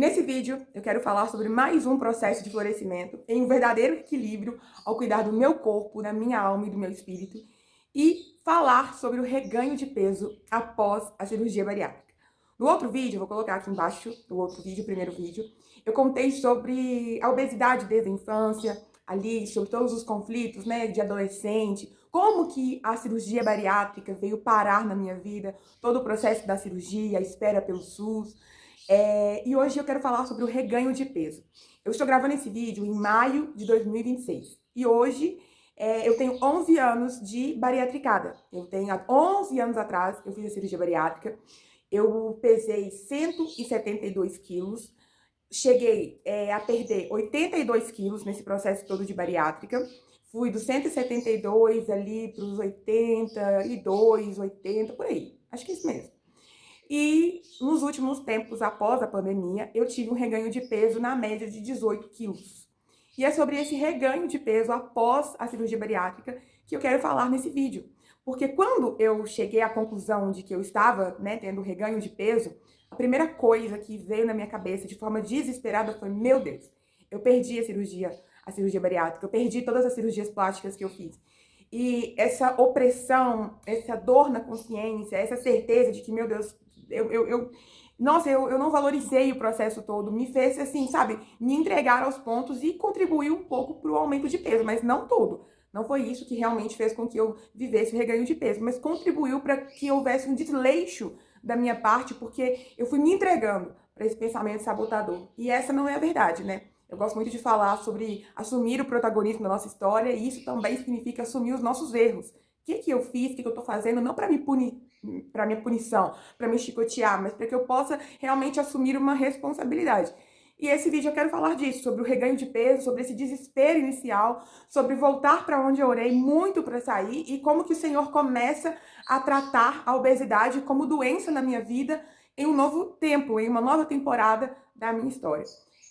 Nesse vídeo, eu quero falar sobre mais um processo de florescimento em um verdadeiro equilíbrio ao cuidar do meu corpo, da minha alma e do meu espírito e falar sobre o reganho de peso após a cirurgia bariátrica. No outro vídeo, eu vou colocar aqui embaixo, no outro vídeo, o primeiro vídeo, eu contei sobre a obesidade desde a infância, ali, sobre todos os conflitos, né, de adolescente, como que a cirurgia bariátrica veio parar na minha vida, todo o processo da cirurgia, a espera pelo SUS. E hoje eu quero falar sobre o reganho de peso. Eu estou gravando esse vídeo em maio de 2026. E hoje eu tenho 11 anos de bariatricada. Eu tenho há 11 anos atrás, eu fiz a cirurgia bariátrica. Eu pesei 172 quilos. Cheguei a perder 82 quilos nesse processo todo de bariátrica. Fui dos 172 ali para os 82, 80, por aí. Acho que é isso mesmo. E nos últimos tempos, após a pandemia, eu tive um reganho de peso na média de 18 quilos. E é sobre esse reganho de peso após a cirurgia bariátrica que eu quero falar nesse vídeo. Porque quando eu cheguei à conclusão de que eu estava, tendo reganho de peso, a primeira coisa que veio na minha cabeça de forma desesperada foi: meu Deus, eu perdi a cirurgia bariátrica, eu perdi todas as cirurgias plásticas que eu fiz. E essa opressão, essa dor na consciência, essa certeza de que, meu Deus, eu não valorizei o processo todo, me fez, assim, sabe, me entregar aos pontos e contribuir um pouco para o aumento de peso, mas não todo. Não foi isso que realmente fez com que eu vivesse o reganho de peso, mas contribuiu para que houvesse um desleixo da minha parte, porque eu fui me entregando para esse pensamento sabotador. E essa não é a verdade, né? Eu gosto muito de falar sobre assumir o protagonismo da nossa história, e isso também significa assumir os nossos erros. O que eu fiz, o que eu tô fazendo, não para me punir, para minha punição, para me chicotear, mas para que eu possa realmente assumir uma responsabilidade. E esse vídeo eu quero falar disso, sobre o reganho de peso, sobre esse desespero inicial, sobre voltar para onde eu orei muito para sair e como que o Senhor começa a tratar a obesidade como doença na minha vida em um novo tempo, em uma nova temporada da minha história.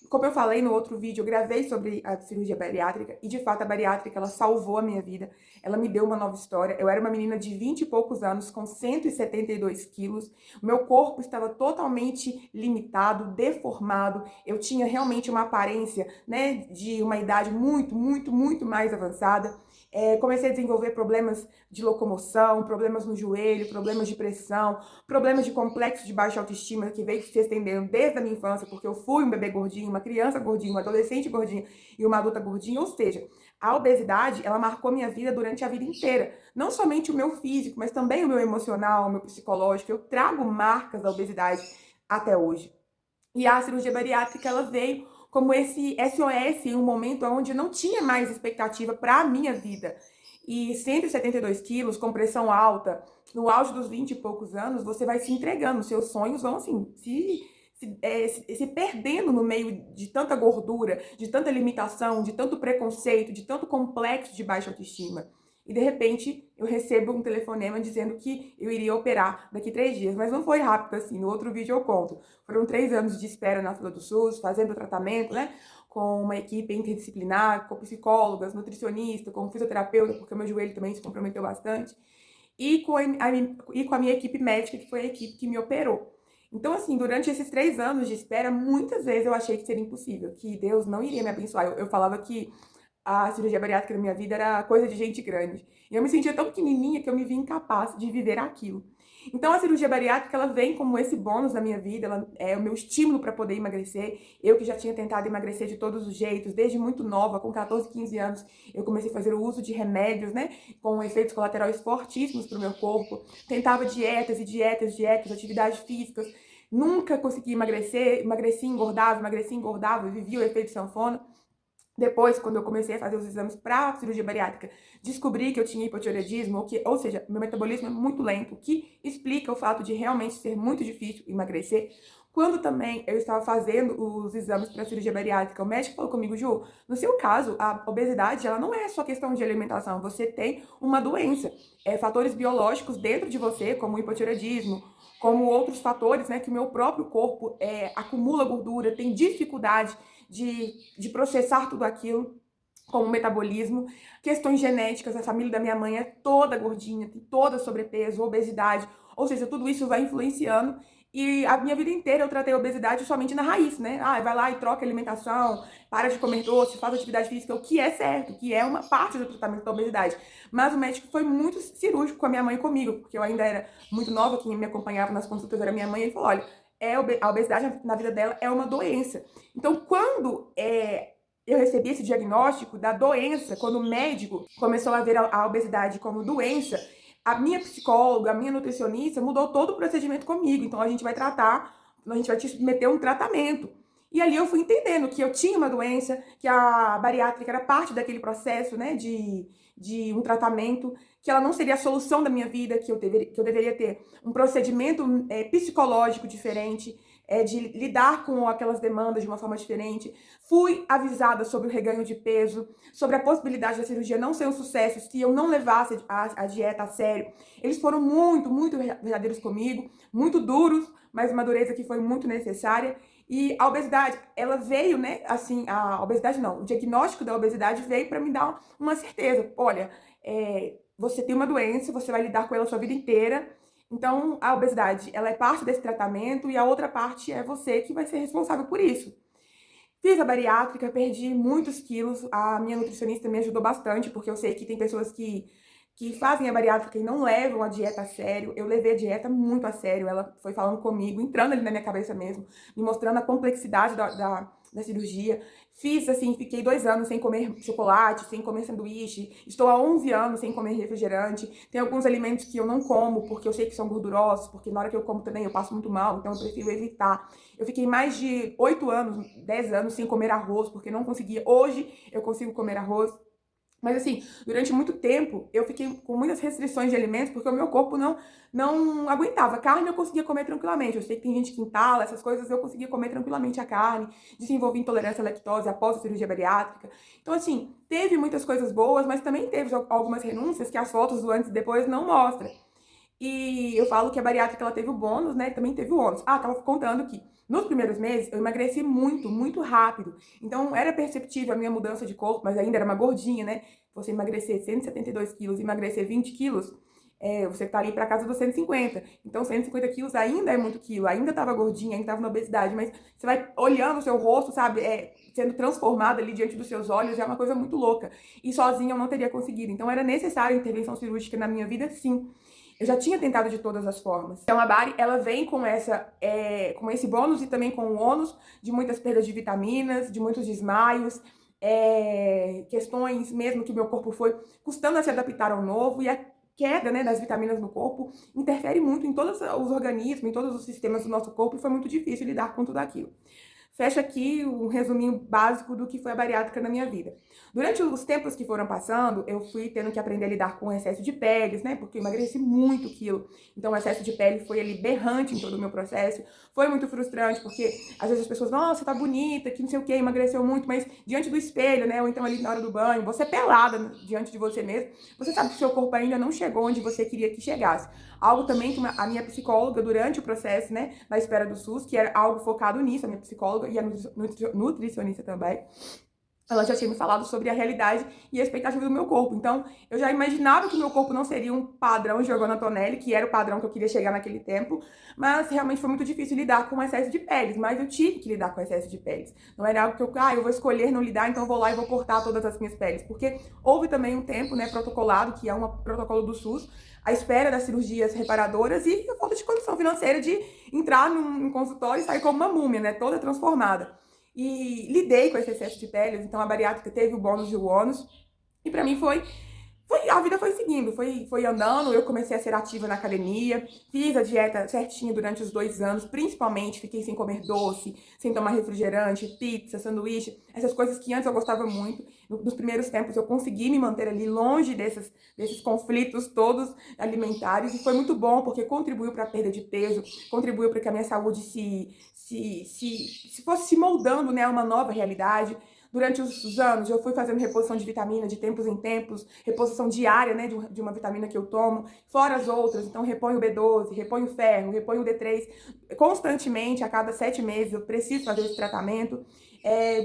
Como eu falei no outro vídeo, eu gravei sobre a cirurgia bariátrica e, de fato, a bariátrica, ela salvou a minha vida. Ela me deu uma nova história. Eu era uma menina de 20 e poucos anos, com 172 quilos. O meu corpo estava totalmente limitado, deformado. Eu tinha realmente uma aparência, de uma idade muito, muito, muito mais avançada. Comecei a desenvolver problemas de locomoção, problemas no joelho, problemas de pressão, problemas de complexo de baixa autoestima que veio se estendendo desde a minha infância, porque eu fui um bebê gordinho, uma criança gordinha, uma adolescente gordinha e uma adulta gordinha. Ou seja, a obesidade, ela marcou minha vida durante a vida inteira. Não somente o meu físico, mas também o meu emocional, o meu psicológico. Eu trago marcas da obesidade até hoje. E a cirurgia bariátrica, ela veio como esse SOS em um momento onde eu não tinha mais expectativa para a minha vida. E 172 quilos, com pressão alta, no auge dos 20 e poucos anos, você vai se entregando, seus sonhos vão assim, se perdendo no meio de tanta gordura, de tanta limitação, de tanto preconceito, de tanto complexo de baixa autoestima. E de repente eu recebo um telefonema dizendo que eu iria operar daqui 3 dias. Mas não foi rápido assim, no outro vídeo eu conto. Foram 3 anos de espera na fila do SUS, fazendo tratamento, com uma equipe interdisciplinar, com psicólogas, nutricionista, com fisioterapeuta, porque o meu joelho também se comprometeu bastante. E com a minha equipe médica, que foi a equipe que me operou. Então, assim, durante esses 3 anos de espera, muitas vezes eu achei que seria impossível, que Deus não iria me abençoar. Eu falava que a cirurgia bariátrica na minha vida era coisa de gente grande. E eu me sentia tão pequenininha que eu me via incapaz de viver aquilo. Então a cirurgia bariátrica, ela vem como esse bônus na minha vida, ela é o meu estímulo para poder emagrecer. Eu que já tinha tentado emagrecer de todos os jeitos, desde muito nova, com 14, 15 anos, eu comecei a fazer o uso de remédios, com efeitos colaterais fortíssimos para o meu corpo. Tentava dietas e dietas, dietas, atividades físicas. Nunca consegui emagrecer, emagreci, engordava, vivia o efeito sanfona. Depois, quando eu comecei a fazer os exames para cirurgia bariátrica, descobri que eu tinha hipotireoidismo, ou seja, meu metabolismo é muito lento, o que explica o fato de realmente ser muito difícil emagrecer. Quando também eu estava fazendo os exames para cirurgia bariátrica, o médico falou comigo: Ju, no seu caso, a obesidade, ela não é só questão de alimentação, você tem uma doença, fatores biológicos dentro de você, como o hipotireoidismo, como outros fatores, que o meu próprio corpo acumula gordura, tem dificuldade de processar tudo aquilo, como metabolismo, questões genéticas. A família da minha mãe é toda gordinha, tem toda sobrepeso, obesidade, ou seja, tudo isso vai influenciando E a minha vida inteira eu tratei a obesidade somente na raiz, né? Ah, vai lá e troca alimentação, para de comer doce, faz atividade física, o que é certo, que é uma parte do tratamento da obesidade. Mas o médico foi muito cirúrgico com a minha mãe e comigo, porque eu ainda era muito nova, quem me acompanhava nas consultas era minha mãe, e ele falou, olha, a obesidade na vida dela é uma doença. Então, quando eu recebi esse diagnóstico da doença, quando o médico começou a ver a obesidade como doença, a minha psicóloga, a minha nutricionista mudou todo o procedimento comigo. Então a gente vai te submeter a um tratamento. E ali eu fui entendendo que eu tinha uma doença, que a bariátrica era parte daquele processo, né, de um tratamento, que ela não seria a solução da minha vida, que eu deveria ter um procedimento psicológico diferente, de lidar com aquelas demandas de uma forma diferente. Fui avisada sobre o reganho de peso, sobre a possibilidade da cirurgia não ser um sucesso se eu não levasse a dieta a sério. Eles foram muito, muito verdadeiros comigo, muito duros, mas uma dureza que foi muito necessária. E a obesidade, ela veio, né, assim, a obesidade não, o diagnóstico da obesidade veio para me dar uma certeza. Olha, você tem uma doença, você vai lidar com ela a sua vida inteira, então, a obesidade, ela é parte desse tratamento e a outra parte é você que vai ser responsável por isso. Fiz a bariátrica, perdi muitos quilos. A minha nutricionista me ajudou bastante, porque eu sei que tem pessoas que fazem a bariátrica e não levam a dieta a sério. Eu levei a dieta muito a sério. Ela foi falando comigo, entrando ali na minha cabeça mesmo, me mostrando a complexidade da cirurgia. Fiz assim, fiquei 2 anos sem comer chocolate, sem comer sanduíche. Estou há 11 anos sem comer refrigerante. Tem alguns alimentos que eu não como, porque eu sei que são gordurosos, porque na hora que eu como também eu passo muito mal, então eu prefiro evitar. Eu fiquei mais de 8 anos, 10 anos sem comer arroz, porque não conseguia. Hoje eu consigo comer arroz. Mas assim, durante muito tempo, eu fiquei com muitas restrições de alimentos, porque o meu corpo não aguentava. Carne eu conseguia comer tranquilamente. Eu sei que tem gente que entala, essas coisas, eu conseguia comer tranquilamente a carne. Desenvolvi intolerância à lactose após a cirurgia bariátrica. Então, assim, teve muitas coisas boas, mas também teve algumas renúncias que as fotos do antes e depois não mostram. E eu falo que a bariátrica ela teve o bônus, né? Também teve o ônus. Ah, tava contando que nos primeiros meses eu emagreci muito, muito rápido. Então era perceptível a minha mudança de corpo, mas ainda era uma gordinha, né? Você emagrecer 172 quilos e emagrecer 20 quilos, você tá ali pra casa dos 150. Então 150 quilos ainda é muito quilo, ainda tava gordinha, ainda tava na obesidade, mas você vai olhando o seu rosto, sabe? Sendo transformado ali diante dos seus olhos, é uma coisa muito louca. E sozinha eu não teria conseguido. Então era necessária intervenção cirúrgica na minha vida, sim. Eu já tinha tentado de todas as formas. Então a Bari, ela vem com esse bônus e também com o ônus de muitas perdas de vitaminas, de muitos desmaios, questões mesmo que o meu corpo foi custando a se adaptar ao novo, e a queda, né, das vitaminas no corpo interfere muito em todos os organismos, em todos os sistemas do nosso corpo, e foi muito difícil lidar com tudo aquilo. Fecha aqui um resuminho básico do que foi a bariátrica na minha vida. Durante os tempos que foram passando, eu fui tendo que aprender a lidar com o excesso de peles, né? Porque eu emagreci muito quilo. Então o excesso de pele foi ali berrante em todo o meu processo. Foi muito frustrante, porque às vezes as pessoas, nossa, tá bonita, que não sei o que, emagreceu muito, mas diante do espelho, né? Ou então ali na hora do banho, você pelada diante de você mesmo, você sabe que o seu corpo ainda não chegou onde você queria que chegasse. Algo também que a minha psicóloga, durante o processo, né, na espera do SUS, que era algo focado nisso, a minha psicóloga e a nutricionista também, ela já tinha me falado sobre a realidade e a expectativa do meu corpo. Então, eu já imaginava que o meu corpo não seria um padrão Giovanna Antonelli, que era o padrão que eu queria chegar naquele tempo, mas realmente foi muito difícil lidar com o excesso de peles, mas eu tive que lidar com o excesso de peles. Não era algo que eu vou escolher não lidar, então eu vou lá e vou cortar todas as minhas peles, porque houve também um tempo, né, protocolado, que é um protocolo do SUS, à espera das cirurgias reparadoras e a falta de condição financeira de entrar num consultório e sair como uma múmia, né, toda transformada. E lidei com esse excesso de peles, então a bariátrica teve o bônus e o ônus. E pra mim a vida foi seguindo, foi andando, eu comecei a ser ativa na academia, fiz a dieta certinha durante os 2 anos, principalmente fiquei sem comer doce, sem tomar refrigerante, pizza, sanduíche, essas coisas que antes eu gostava muito. Nos primeiros tempos eu consegui me manter ali longe desses conflitos todos alimentares, e foi muito bom, porque contribuiu para a perda de peso, contribuiu para que a minha saúde se fosse se moldando, né, a uma nova realidade. Durante os anos, eu fui fazendo reposição de vitamina de tempos em tempos, reposição diária, né, de uma vitamina que eu tomo, fora as outras. Então, reponho o B12, reponho o ferro, reponho o D3. Constantemente, a cada 7 meses, eu preciso fazer esse tratamento.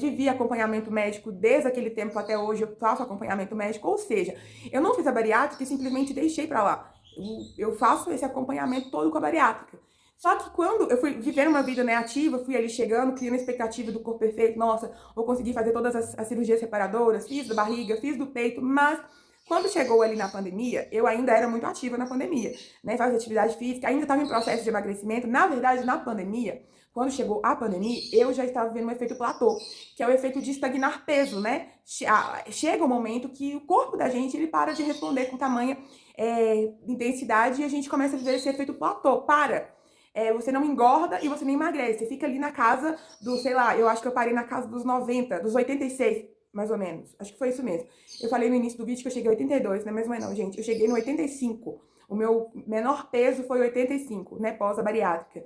Vivi acompanhamento médico desde aquele tempo até hoje, eu faço acompanhamento médico. Ou seja, eu não fiz a bariátrica e simplesmente deixei pra lá. Eu faço esse acompanhamento todo com a bariátrica. Só que quando eu fui vivendo uma vida, né, ativa, fui ali chegando, criando a expectativa do corpo perfeito, nossa, vou conseguir fazer todas as cirurgias reparadoras, fiz da barriga, fiz do peito, mas quando chegou ali na pandemia, eu ainda era muito ativa na pandemia, né, fazia atividade física, ainda estava em processo de emagrecimento. Na verdade, na pandemia, quando chegou a pandemia, eu já estava vendo um efeito platô, que é o efeito de estagnar peso, né? Chega um momento que o corpo da gente, ele para de responder com tamanha intensidade e a gente começa a viver esse efeito platô. Você não engorda e você não emagrece. Você fica ali na casa do, sei lá, eu acho que eu parei na casa dos 90, dos 86, mais ou menos. Acho que foi isso mesmo. Eu falei no início do vídeo que eu cheguei a 82, não é mesmo não, gente? Eu cheguei no 85. O meu menor peso foi 85, né, pós a bariátrica.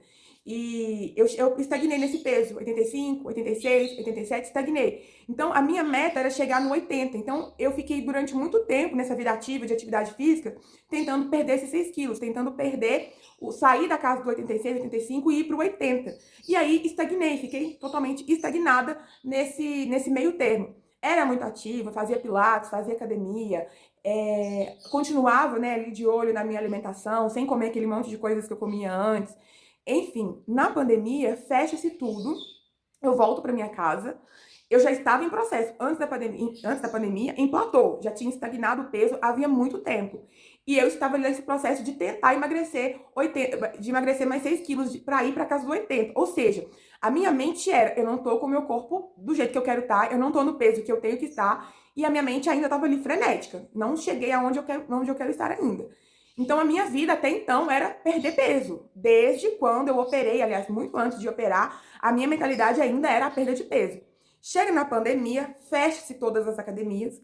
E eu estagnei nesse peso, 85, 86, 87, estagnei. Então, a minha meta era chegar no 80. Então, eu fiquei durante muito tempo nessa vida ativa de atividade física, tentando perder esses 6 quilos, tentando sair da casa do 86, 85 e ir pro 80. E aí, estagnei, fiquei totalmente estagnada nesse meio termo. Era muito ativa, fazia pilates, fazia academia, continuava, né, ali de olho na minha alimentação, sem comer aquele monte de coisas que eu comia antes. Enfim, na pandemia, fecha-se tudo, eu volto para minha casa, eu já estava em processo, antes da pandemia, em platô, já tinha estagnado o peso havia muito tempo. E eu estava nesse processo de tentar emagrecer de emagrecer mais 6 quilos para ir para casa do 80. Ou seja, a minha mente era, eu não tô com o meu corpo do jeito que eu quero estar, eu não tô no peso que eu tenho que estar, e a minha mente ainda estava ali frenética. Não cheguei aonde onde eu quero estar ainda. Então, a minha vida até então era perder peso. Desde quando eu operei, aliás, muito antes de operar, a minha mentalidade ainda era a perda de peso. Chega na pandemia, fecha-se todas as academias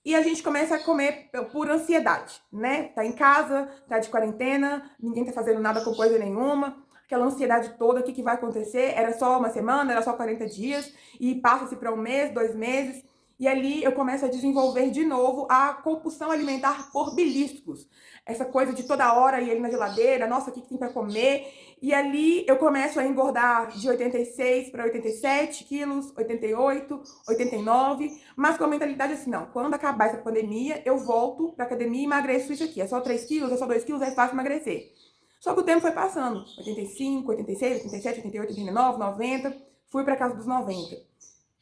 e a gente começa a comer por ansiedade, né? Tá em casa, tá de quarentena, ninguém tá fazendo nada com coisa nenhuma. Aquela ansiedade toda, o que vai acontecer? Era só uma semana, era só 40 dias e passa-se para um mês, 2 meses. E ali eu começo a desenvolver de novo a compulsão alimentar por beliscos. Essa coisa de toda hora ir ali na geladeira, nossa, o que tem para comer? E ali eu começo a engordar de 86 para 87 quilos, 88, 89, mas com a mentalidade assim, não, quando acabar essa pandemia, eu volto para academia e emagreço isso aqui. É só 3 quilos, é só 2 quilos, é fácil emagrecer. Só que o tempo foi passando, 85, 86, 87, 88, 89, 90, fui para casa dos 90.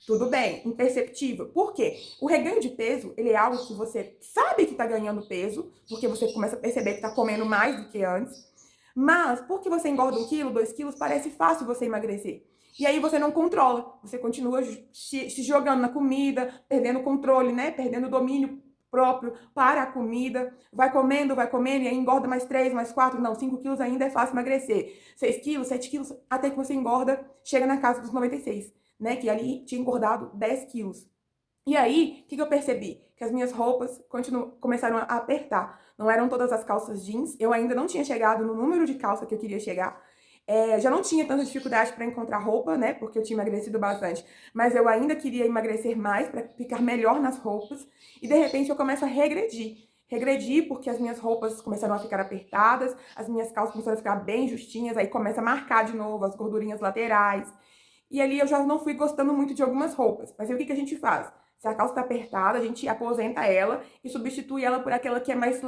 Tudo bem, imperceptível. Por quê? O reganho de peso, ele é algo que você sabe que está ganhando peso, porque você começa a perceber que está comendo mais do que antes, mas porque você engorda 1 quilo, 2 quilos, parece fácil você emagrecer. E aí você não controla, você continua se jogando na comida, perdendo o controle, né? Perdendo o domínio próprio para a comida, vai comendo, e aí engorda mais 3, mais 4, não, 5 quilos ainda é fácil emagrecer. 6 quilos, 7 quilos, até que você engorda, chega na casa dos 96. Né, que ali tinha engordado 10 quilos. E aí, o que eu percebi? Que as minhas roupas começaram a apertar. Não eram todas as calças jeans, eu ainda não tinha chegado no número de calça que eu queria chegar. Já não tinha tanta dificuldade para encontrar roupa, né, porque eu tinha emagrecido bastante. Mas eu ainda queria emagrecer mais para ficar melhor nas roupas. E de repente eu começo a regredir. Regredi porque as minhas roupas começaram a ficar apertadas, as minhas calças começaram a ficar bem justinhas, aí começa a marcar de novo as gordurinhas laterais. E ali eu já não fui gostando muito de algumas roupas. Mas aí o que a gente faz? Se a calça tá apertada, a gente aposenta ela e substitui ela por aquela que é mais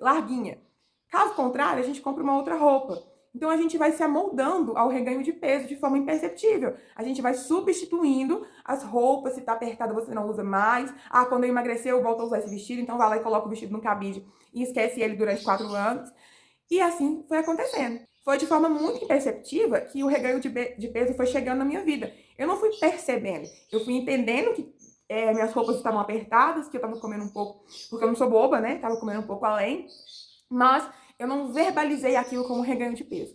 larguinha. Caso contrário, a gente compra uma outra roupa. Então a gente vai se amoldando ao reganho de peso de forma imperceptível. A gente vai substituindo as roupas, se tá apertada você não usa mais. Ah, quando eu emagrecer eu volto a usar esse vestido, então vai lá e coloca o vestido no cabide e esquece ele durante 4 anos. E assim foi acontecendo. Foi de forma muito imperceptível que o reganho de peso foi chegando na minha vida. Eu não fui percebendo, eu fui entendendo que minhas roupas estavam apertadas, que eu estava comendo um pouco, porque eu não sou boba, né? Estava comendo um pouco além, mas eu não verbalizei aquilo como reganho de peso.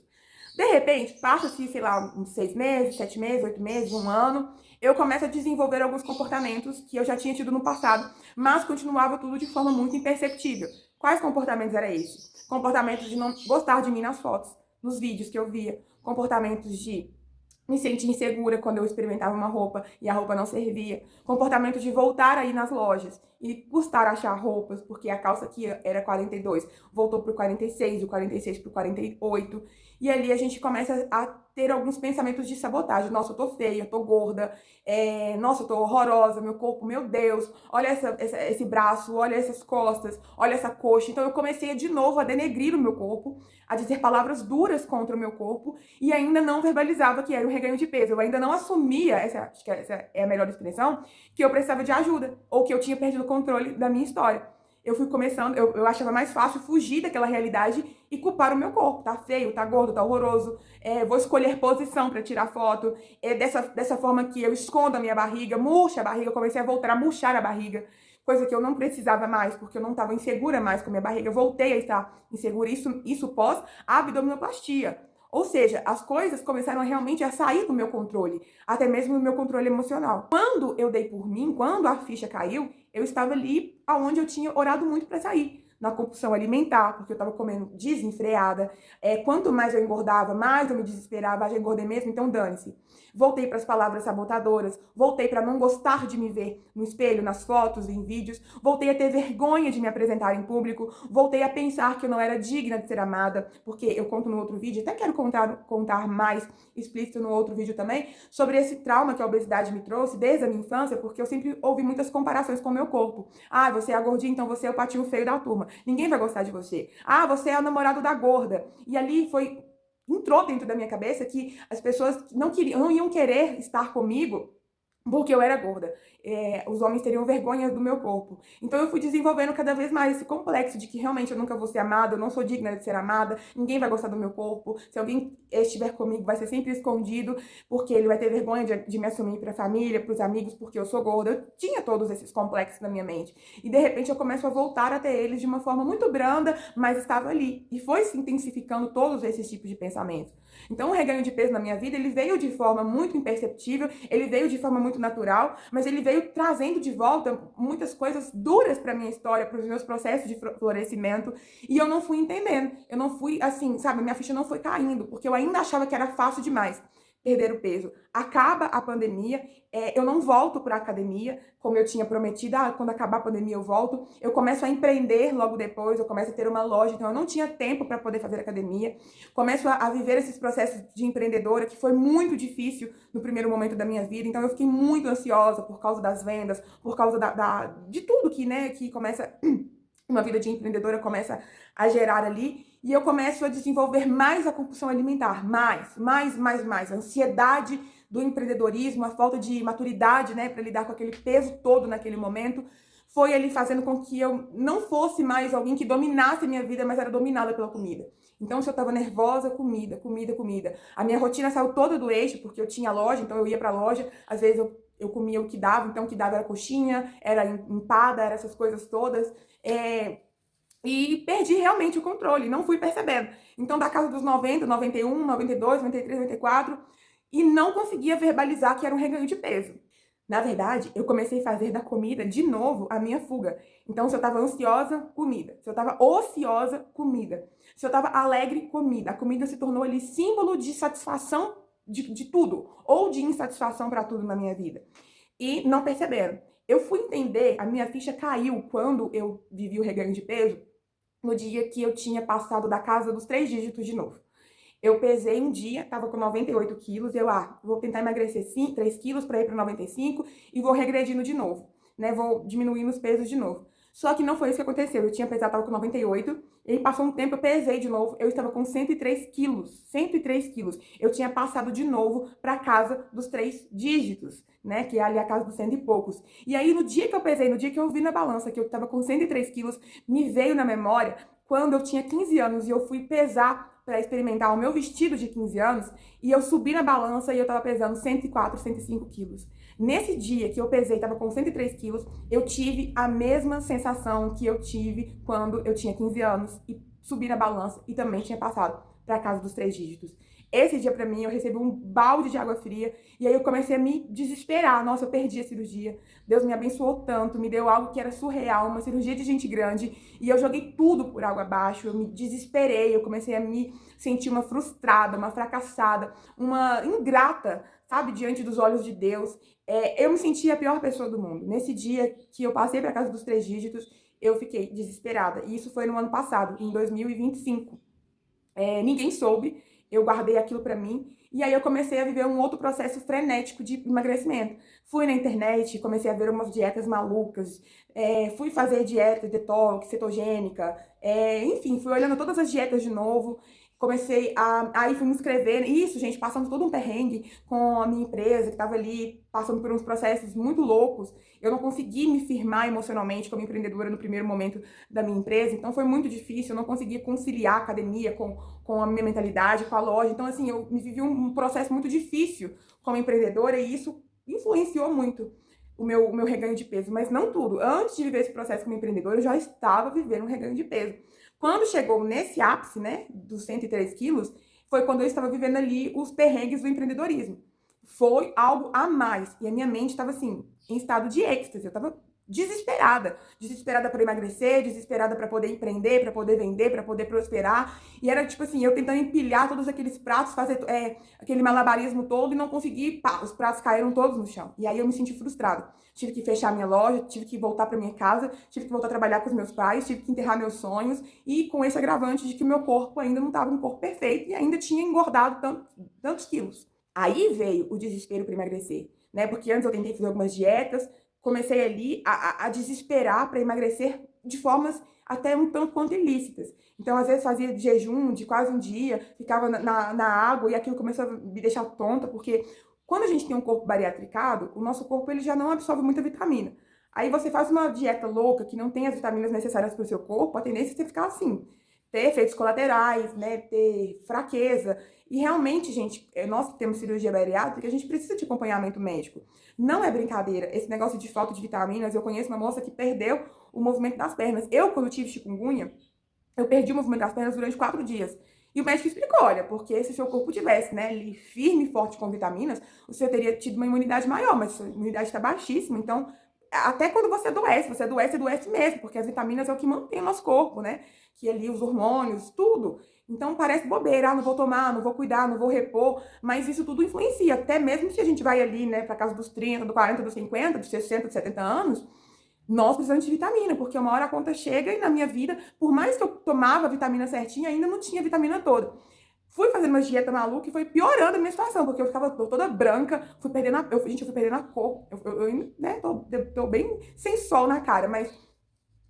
De repente, passa-se, sei lá, uns 6 meses, 7 meses, 8 meses, 1 ano, eu começo a desenvolver alguns comportamentos que eu já tinha tido no passado, mas continuava tudo de forma muito imperceptível. Quais comportamentos eram esses? Comportamentos de não gostar de mim nas fotos, nos vídeos que eu via, comportamentos de me sentir insegura quando eu experimentava uma roupa e a roupa não servia, comportamento de voltar aí nas lojas e custar achar roupas, porque a calça que era 42 voltou pro 46, o 46 pro 48, e ali a gente começa a ter alguns pensamentos de sabotagem. Nossa, eu tô feia, eu tô gorda, nossa, eu tô horrorosa, meu corpo, meu Deus, olha esse braço, olha essas costas, olha essa coxa. Então eu comecei de novo a denegrir o meu corpo, a dizer palavras duras contra o meu corpo e ainda não verbalizava que era um reganho de peso. Eu ainda não assumia, acho que essa é a melhor expressão, que eu precisava de ajuda ou que eu tinha perdido o controle da minha história. Eu fui começando, eu achava mais fácil fugir daquela realidade e culpar o meu corpo. Tá feio, tá gordo, tá horroroso. Vou escolher posição para tirar foto. Dessa forma que eu escondo a minha barriga, murcha a barriga. Eu comecei a voltar a murchar a barriga. Coisa que eu não precisava mais, porque eu não estava insegura mais com a minha barriga. Eu voltei a estar insegura. Isso pós abdominoplastia. Ou seja, as coisas começaram realmente a sair do meu controle, até mesmo do meu controle emocional. Quando eu dei por mim, quando a ficha caiu, eu estava ali aonde eu tinha orado muito para sair, na compulsão alimentar, porque eu estava comendo desenfreada. Quanto mais eu engordava, mais eu me desesperava, já engordei mesmo, então dane-se. Voltei para as palavras sabotadoras, voltei para não gostar de me ver no espelho, nas fotos, em vídeos, voltei a ter vergonha de me apresentar em público, voltei a pensar que eu não era digna de ser amada, porque eu conto no outro vídeo, até quero contar mais explícito no outro vídeo também, sobre esse trauma que a obesidade me trouxe desde a minha infância, porque eu sempre ouvi muitas comparações com o meu corpo. Ah, você é a gordinha, então você é o patinho feio da turma. Ninguém vai gostar de você. Ah, você é o namorado da gorda. E ali entrou dentro da minha cabeça que as pessoas não iam querer estar comigo porque eu era gorda. Os homens teriam vergonha do meu corpo. Então eu fui desenvolvendo cada vez mais esse complexo de que realmente eu nunca vou ser amada, eu não sou digna de ser amada, ninguém vai gostar do meu corpo. Se alguém estiver comigo, vai ser sempre escondido, porque ele vai ter vergonha de me assumir para a família, para os amigos, porque eu sou gorda. Eu tinha todos esses complexos na minha mente. E de repente eu começo a voltar a ter eles de uma forma muito branda, mas estava ali. E foi se intensificando todos esses tipos de pensamentos. Então o reganho de peso na minha vida, ele veio de forma muito imperceptível, ele veio de forma muito natural, mas ele veio trazendo de volta muitas coisas duras para minha história, para os meus processos de florescimento, e eu não fui entendendo. Eu não fui assim, sabe, minha ficha não foi caindo, porque eu ainda achava que era fácil demais perder o peso. Acaba a pandemia, eu não volto para a academia, como eu tinha prometido, quando acabar a pandemia eu volto. Eu começo a empreender logo depois, eu começo a ter uma loja, então eu não tinha tempo para poder fazer academia. Começo a viver esses processos de empreendedora, que foi muito difícil no primeiro momento da minha vida, então eu fiquei muito ansiosa por causa das vendas, por causa de tudo que começa... uma vida de empreendedora começa a gerar ali, e eu começo a desenvolver mais a compulsão alimentar, mais. A ansiedade do empreendedorismo, a falta de maturidade, né, para lidar com aquele peso todo naquele momento, foi ali fazendo com que eu não fosse mais alguém que dominasse a minha vida, mas era dominada pela comida. Então, se eu estava nervosa, comida. A minha rotina saiu toda do eixo, porque eu tinha loja, então eu ia para a loja, às vezes eu comia o que dava, então o que dava era coxinha, era empada, era essas coisas todas. E perdi realmente o controle, não fui percebendo. Então, da casa dos 90, 91, 92, 93, 94, e não conseguia verbalizar que era um reganho de peso. Na verdade, eu comecei a fazer da comida, de novo, a minha fuga. Então, se eu estava ansiosa, comida. Se eu estava ociosa, comida. Se eu estava alegre, comida. A comida se tornou ali símbolo de satisfação de tudo, ou de insatisfação para tudo na minha vida. E não perceberam. Eu fui entender, a minha ficha caiu quando eu vivi o reganho de peso, no dia que eu tinha passado da casa dos 3 dígitos de novo. Eu pesei um dia, tava com 98 quilos, vou tentar emagrecer 3 quilos para ir para 95 e vou regredindo de novo, né? Vou diminuindo os pesos de novo. Só que não foi isso que aconteceu. Eu tinha pesado, tava com 98, e aí passou um tempo, eu pesei de novo, eu estava com 103 quilos. 103 quilos. Eu tinha passado de novo para casa dos 3 dígitos, né? Que é ali a casa dos 100 e poucos. E aí, no dia que eu pesei, no dia que eu vi na balança que eu estava com 103 quilos, me veio na memória quando eu tinha 15 anos e eu fui pesar para experimentar o meu vestido de 15 anos, e eu subi na balança e eu tava pesando 104, 105 quilos. Nesse dia que eu pesei, tava com 103 quilos, eu tive a mesma sensação que eu tive quando eu tinha 15 anos e subi na balança e também tinha passado para casa dos 3 dígitos. Esse dia pra mim, eu recebi um balde de água fria e aí eu comecei a me desesperar. Nossa, eu perdi a cirurgia. Deus me abençoou tanto, me deu algo que era surreal, uma cirurgia de gente grande, e eu joguei tudo por água abaixo. Eu me desesperei, eu comecei a me sentir uma frustrada, uma fracassada, uma ingrata, sabe, diante dos olhos de Deus. Eu me senti a pior pessoa do mundo. Nesse dia que eu passei pra casa dos 3 dígitos, eu fiquei desesperada. E isso foi no ano passado, em 2025. Ninguém soube. eu guardei aquilo pra mim, e aí eu comecei a viver um outro processo frenético de emagrecimento. Fui na internet, comecei a ver umas dietas malucas, fui fazer dieta detox, cetogênica, enfim, fui olhando todas as dietas de novo, aí fui me inscrever, isso, gente, passando todo um perrengue com a minha empresa, que estava ali passando por uns processos muito loucos. Eu não consegui me firmar emocionalmente como empreendedora no primeiro momento da minha empresa, então foi muito difícil, eu não conseguia conciliar a academia com a minha mentalidade, com a loja. Então, assim, eu me vivi um processo muito difícil como empreendedora e isso influenciou muito o meu reganho de peso, mas não tudo. Antes de viver esse processo como empreendedora, eu já estava vivendo um reganho de peso. Quando chegou nesse ápice, né, dos 103 quilos, foi quando eu estava vivendo ali os perrengues do empreendedorismo. Foi algo a mais. E a minha mente estava, assim, em estado de êxtase. Eu estava desesperada. Desesperada para emagrecer, desesperada para poder empreender, para poder vender, para poder prosperar. E era, tipo assim, eu tentando empilhar todos aqueles pratos, fazer aquele malabarismo todo e não consegui. Pá, os pratos caíram todos no chão. E aí eu me senti frustrada. Tive que fechar minha loja, tive que voltar para minha casa, tive que voltar a trabalhar com os meus pais, tive que enterrar meus sonhos e com esse agravante de que o meu corpo ainda não estava um corpo perfeito e ainda tinha engordado tantos quilos. Aí veio o desespero para emagrecer, né? Porque antes eu tentei fazer algumas dietas, comecei ali a desesperar para emagrecer de formas até um tanto quanto ilícitas. Então, às vezes, fazia jejum de quase um dia, ficava na água e aquilo começou a me deixar tonta, porque quando a gente tem um corpo bariatricado, o nosso corpo ele já não absorve muita vitamina. Aí você faz uma dieta louca que não tem as vitaminas necessárias para o seu corpo, a tendência é você ficar assim, ter efeitos colaterais, né, ter fraqueza. E realmente, gente, nós que temos cirurgia bariátrica, a gente precisa de acompanhamento médico. Não é brincadeira. Esse negócio de falta de vitaminas, eu conheço uma moça que perdeu o movimento das pernas. Eu, quando tive chikungunya, eu perdi o movimento das pernas durante 4 dias. E o médico explicou, olha, porque se seu corpo tivesse, né, ali firme e forte com vitaminas, você teria tido uma imunidade maior, mas sua imunidade está baixíssima, então até quando você adoece mesmo, porque as vitaminas é o que mantém o nosso corpo, né? Que ali os hormônios, tudo. Então parece bobeira, não vou tomar, não vou cuidar, não vou repor, mas isso tudo influencia, até mesmo se a gente vai ali, né, para casa dos 30, dos 40, dos 50, dos 60, dos 70 anos, nós precisamos de vitamina, porque uma hora a conta chega e na minha vida, por mais que eu tomava a vitamina certinha, ainda não tinha a vitamina toda. Fui fazendo uma dieta maluca e foi piorando a minha situação, porque eu ficava toda branca, fui perdendo gente, eu fui perdendo a cor. Né, tô bem sem sol na cara, mas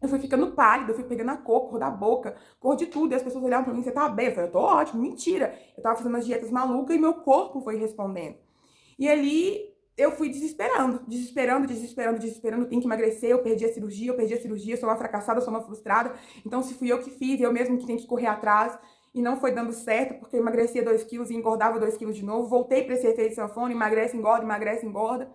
eu fui ficando pálida, eu fui pegando a cor da boca, cor de tudo. E as pessoas olhavam pra mim, você tá bem? Eu falei, eu tô ótimo, mentira. Eu tava fazendo umas dietas malucas e meu corpo foi respondendo. E ali eu fui desesperando, tenho que emagrecer, eu perdi a cirurgia, sou uma fracassada, sou uma frustrada. Então, se fui eu que fiz, eu mesmo que tenho que correr atrás. E não foi dando certo, porque eu emagrecia 2 quilos e engordava 2 quilos de novo. Voltei para esse efeito sanfona, emagrece, engorda, emagrece, engorda.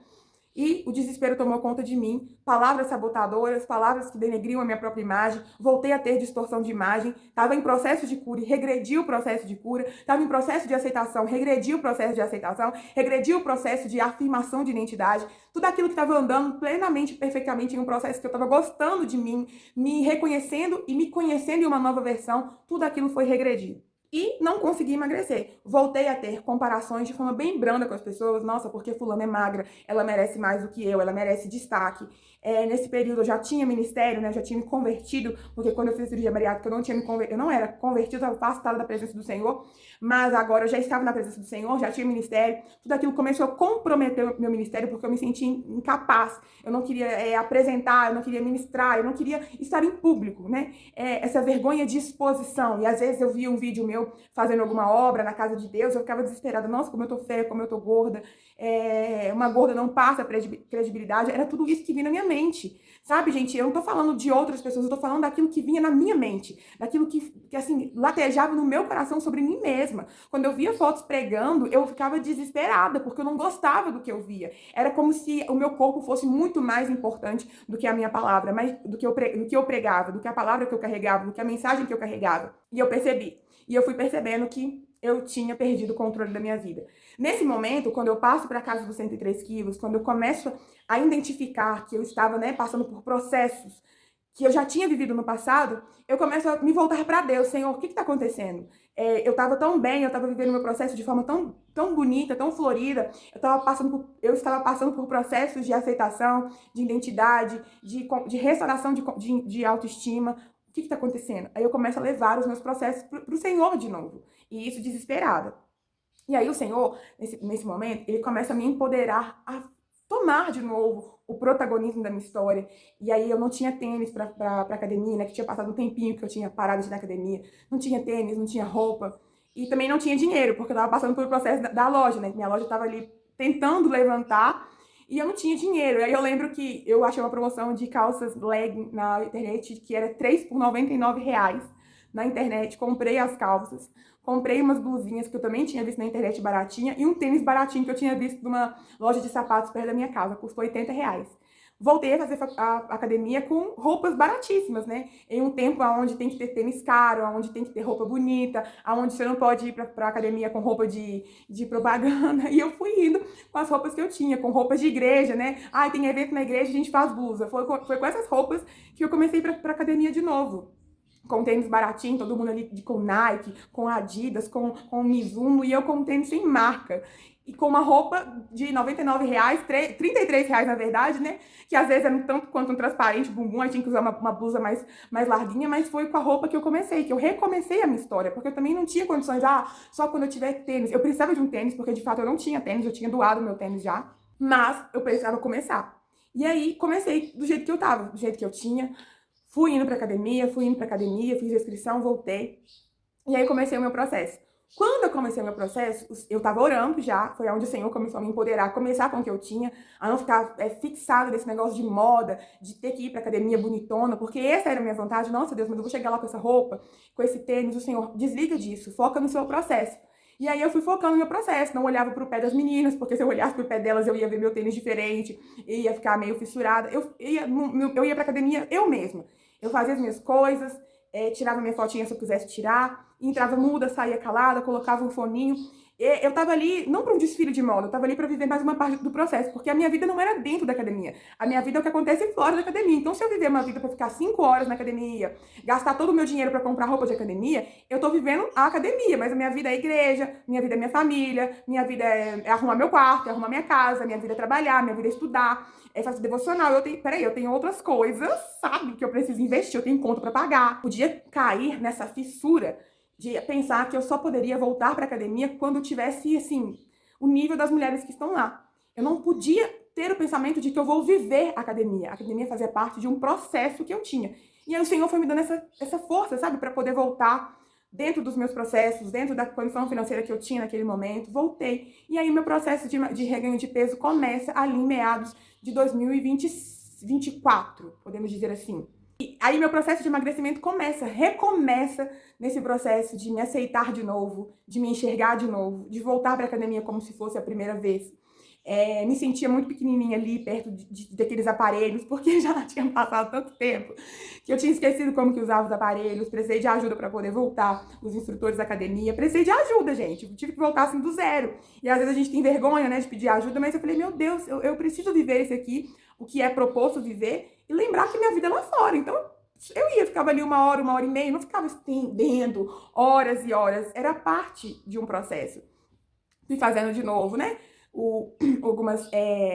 E o desespero tomou conta de mim, palavras sabotadoras, palavras que denegriam a minha própria imagem, voltei a ter distorção de imagem, estava em processo de cura e regredi o processo de cura, estava em processo de aceitação, regredi o processo de aceitação, regredi o processo de afirmação de identidade, tudo aquilo que estava andando plenamente, perfeitamente em um processo que eu estava gostando de mim, me reconhecendo e me conhecendo em uma nova versão, tudo aquilo foi regredido. E não consegui emagrecer. Voltei a ter comparações de forma bem branda com as pessoas. Nossa, porque fulana é magra, ela merece mais do que eu, ela merece destaque. Nesse período eu já tinha ministério, né? Eu já tinha me convertido, porque quando eu fiz a cirurgia bariátrica eu não tinha me convertido, eu não era convertida, eu estava afastada da presença do Senhor, mas agora eu já estava na presença do Senhor, já tinha ministério. Tudo aquilo começou a comprometer o meu ministério, porque eu me sentia incapaz. Eu não queria apresentar, eu não queria ministrar, eu não queria estar em público, né? Essa vergonha de exposição. E às vezes eu via um vídeo meu fazendo alguma obra na casa de Deus, eu ficava desesperada. Nossa, como eu tô feia, como eu tô gorda. Uma gorda não passa credibilidade. Era tudo isso que vinha na minha mente. Sabe, gente? Eu não tô falando de outras pessoas, eu tô falando daquilo que vinha na minha mente. Daquilo que assim, latejava no meu coração sobre mim mesma. Quando eu via fotos pregando, eu ficava desesperada, porque eu não gostava do que eu via. Era como se o meu corpo fosse muito mais importante do que a minha palavra, do que eu pregava, do que a palavra que eu carregava, do que a mensagem que eu carregava. E eu percebi. E eu fui percebendo que eu tinha perdido o controle da minha vida. Nesse momento, quando eu passo para a casa dos 103 quilos, quando eu começo a identificar que eu estava, né, passando por processos que eu já tinha vivido no passado, eu começo a me voltar para Deus. Senhor, o que está acontecendo? Eu estava tão bem, eu estava vivendo meu processo de forma tão bonita, tão florida, eu estava passando por processos de aceitação, de identidade, de restauração de autoestima. O que está acontecendo? Aí eu começo a levar os meus processos para o Senhor de novo. E isso desesperada. E aí o Senhor, nesse momento, ele começa a me empoderar a tomar de novo o protagonismo da minha história. E aí eu não tinha tênis pra academia, né? Que tinha passado um tempinho que eu tinha parado de ir na academia. Não tinha tênis, não tinha roupa. E também não tinha dinheiro, porque eu tava passando pelo processo da loja, né? Minha loja tava ali tentando levantar e eu não tinha dinheiro. E aí eu lembro que eu achei uma promoção de calças leg na internet que era 3 por R$ 99 na internet. Comprei as calças. Comprei umas blusinhas que eu também tinha visto na internet baratinha e um tênis baratinho que eu tinha visto numa loja de sapatos perto da minha casa. Custou R$ 80. Voltei a fazer a academia com roupas baratíssimas, né? Em um tempo onde tem que ter tênis caro, onde tem que ter roupa bonita, onde você não pode ir pra academia com roupa de propaganda. E eu fui indo com as roupas que eu tinha, com roupas de igreja, né? Ah, tem evento na igreja, a gente faz blusa. Foi com essas roupas que eu comecei pra academia de novo. Com tênis baratinho, todo mundo ali com Nike, com Adidas, com Mizuno, e eu com tênis sem marca. E com uma roupa de R$ 99, R$ 33 na verdade, né? Que às vezes é um tanto quanto um transparente, bumbum, aí tinha que usar uma blusa mais larguinha, mas foi com a roupa que eu comecei, que eu recomecei a minha história, porque eu também não tinha condições, só quando eu tiver tênis. Eu precisava de um tênis, porque de fato eu não tinha tênis, eu tinha doado meu tênis já, mas eu precisava começar. E aí comecei do jeito que eu tava, do jeito que eu tinha. Fui indo pra academia, fiz inscrição, voltei. E aí comecei o meu processo. Quando eu comecei o meu processo, eu tava orando já, foi onde o Senhor começou a me empoderar, começar com o que eu tinha, a não ficar fixada nesse negócio de moda, de ter que ir pra academia bonitona, porque essa era a minha vontade. Nossa, Deus, mas eu vou chegar lá com essa roupa, com esse tênis. O Senhor, desliga disso, foca no seu processo. E aí eu fui focando no meu processo, não olhava pro pé das meninas, porque se eu olhasse pro pé delas eu ia ver meu tênis diferente, ia ficar meio fissurada. Eu ia pra academia eu mesma. Eu fazia as minhas coisas, tirava minha fotinha se eu quisesse tirar, entrava muda, saía calada, colocava um foninho. Eu tava ali, não para um desfile de moda, eu tava ali para viver mais uma parte do processo, porque a minha vida não era dentro da academia. A minha vida é o que acontece fora da academia. Então, se eu viver uma vida para ficar 5 horas na academia, gastar todo o meu dinheiro para comprar roupa de academia, eu tô vivendo a academia, mas a minha vida é a igreja, minha vida é minha família, minha vida é arrumar meu quarto, é arrumar minha casa, minha vida é trabalhar, minha vida é estudar, é fazer devocional. Eu tenho outras coisas, sabe, que eu preciso investir, eu tenho conta para pagar. Podia cair nessa fissura de pensar que eu só poderia voltar para a academia quando eu tivesse, assim, o nível das mulheres que estão lá. Eu não podia ter o pensamento de que eu vou viver a academia. A academia fazia parte de um processo que eu tinha. E aí o Senhor foi me dando essa força, sabe, para poder voltar dentro dos meus processos, dentro da condição financeira que eu tinha naquele momento. Voltei. E aí o meu processo de reganho de peso começa ali em meados de 2024, podemos dizer assim. E aí meu processo de emagrecimento recomeça nesse processo de me aceitar de novo, de me enxergar de novo, de voltar para a academia como se fosse a primeira vez. Me sentia muito pequenininha ali, perto daqueles aparelhos, porque já tinha passado tanto tempo que eu tinha esquecido como que usava os aparelhos. Precisei de ajuda para poder voltar, os instrutores da academia. Precisei de ajuda, gente. Eu tive que voltar assim do zero. E às vezes a gente tem vergonha, né, de pedir ajuda, mas eu falei, meu Deus, eu preciso viver isso aqui, o que é proposto viver, e lembrar que minha vida é lá fora. Então, ficava ali uma hora e meia, não ficava estendendo horas e horas. Era parte de um processo. Fui fazendo de novo, né? Algumas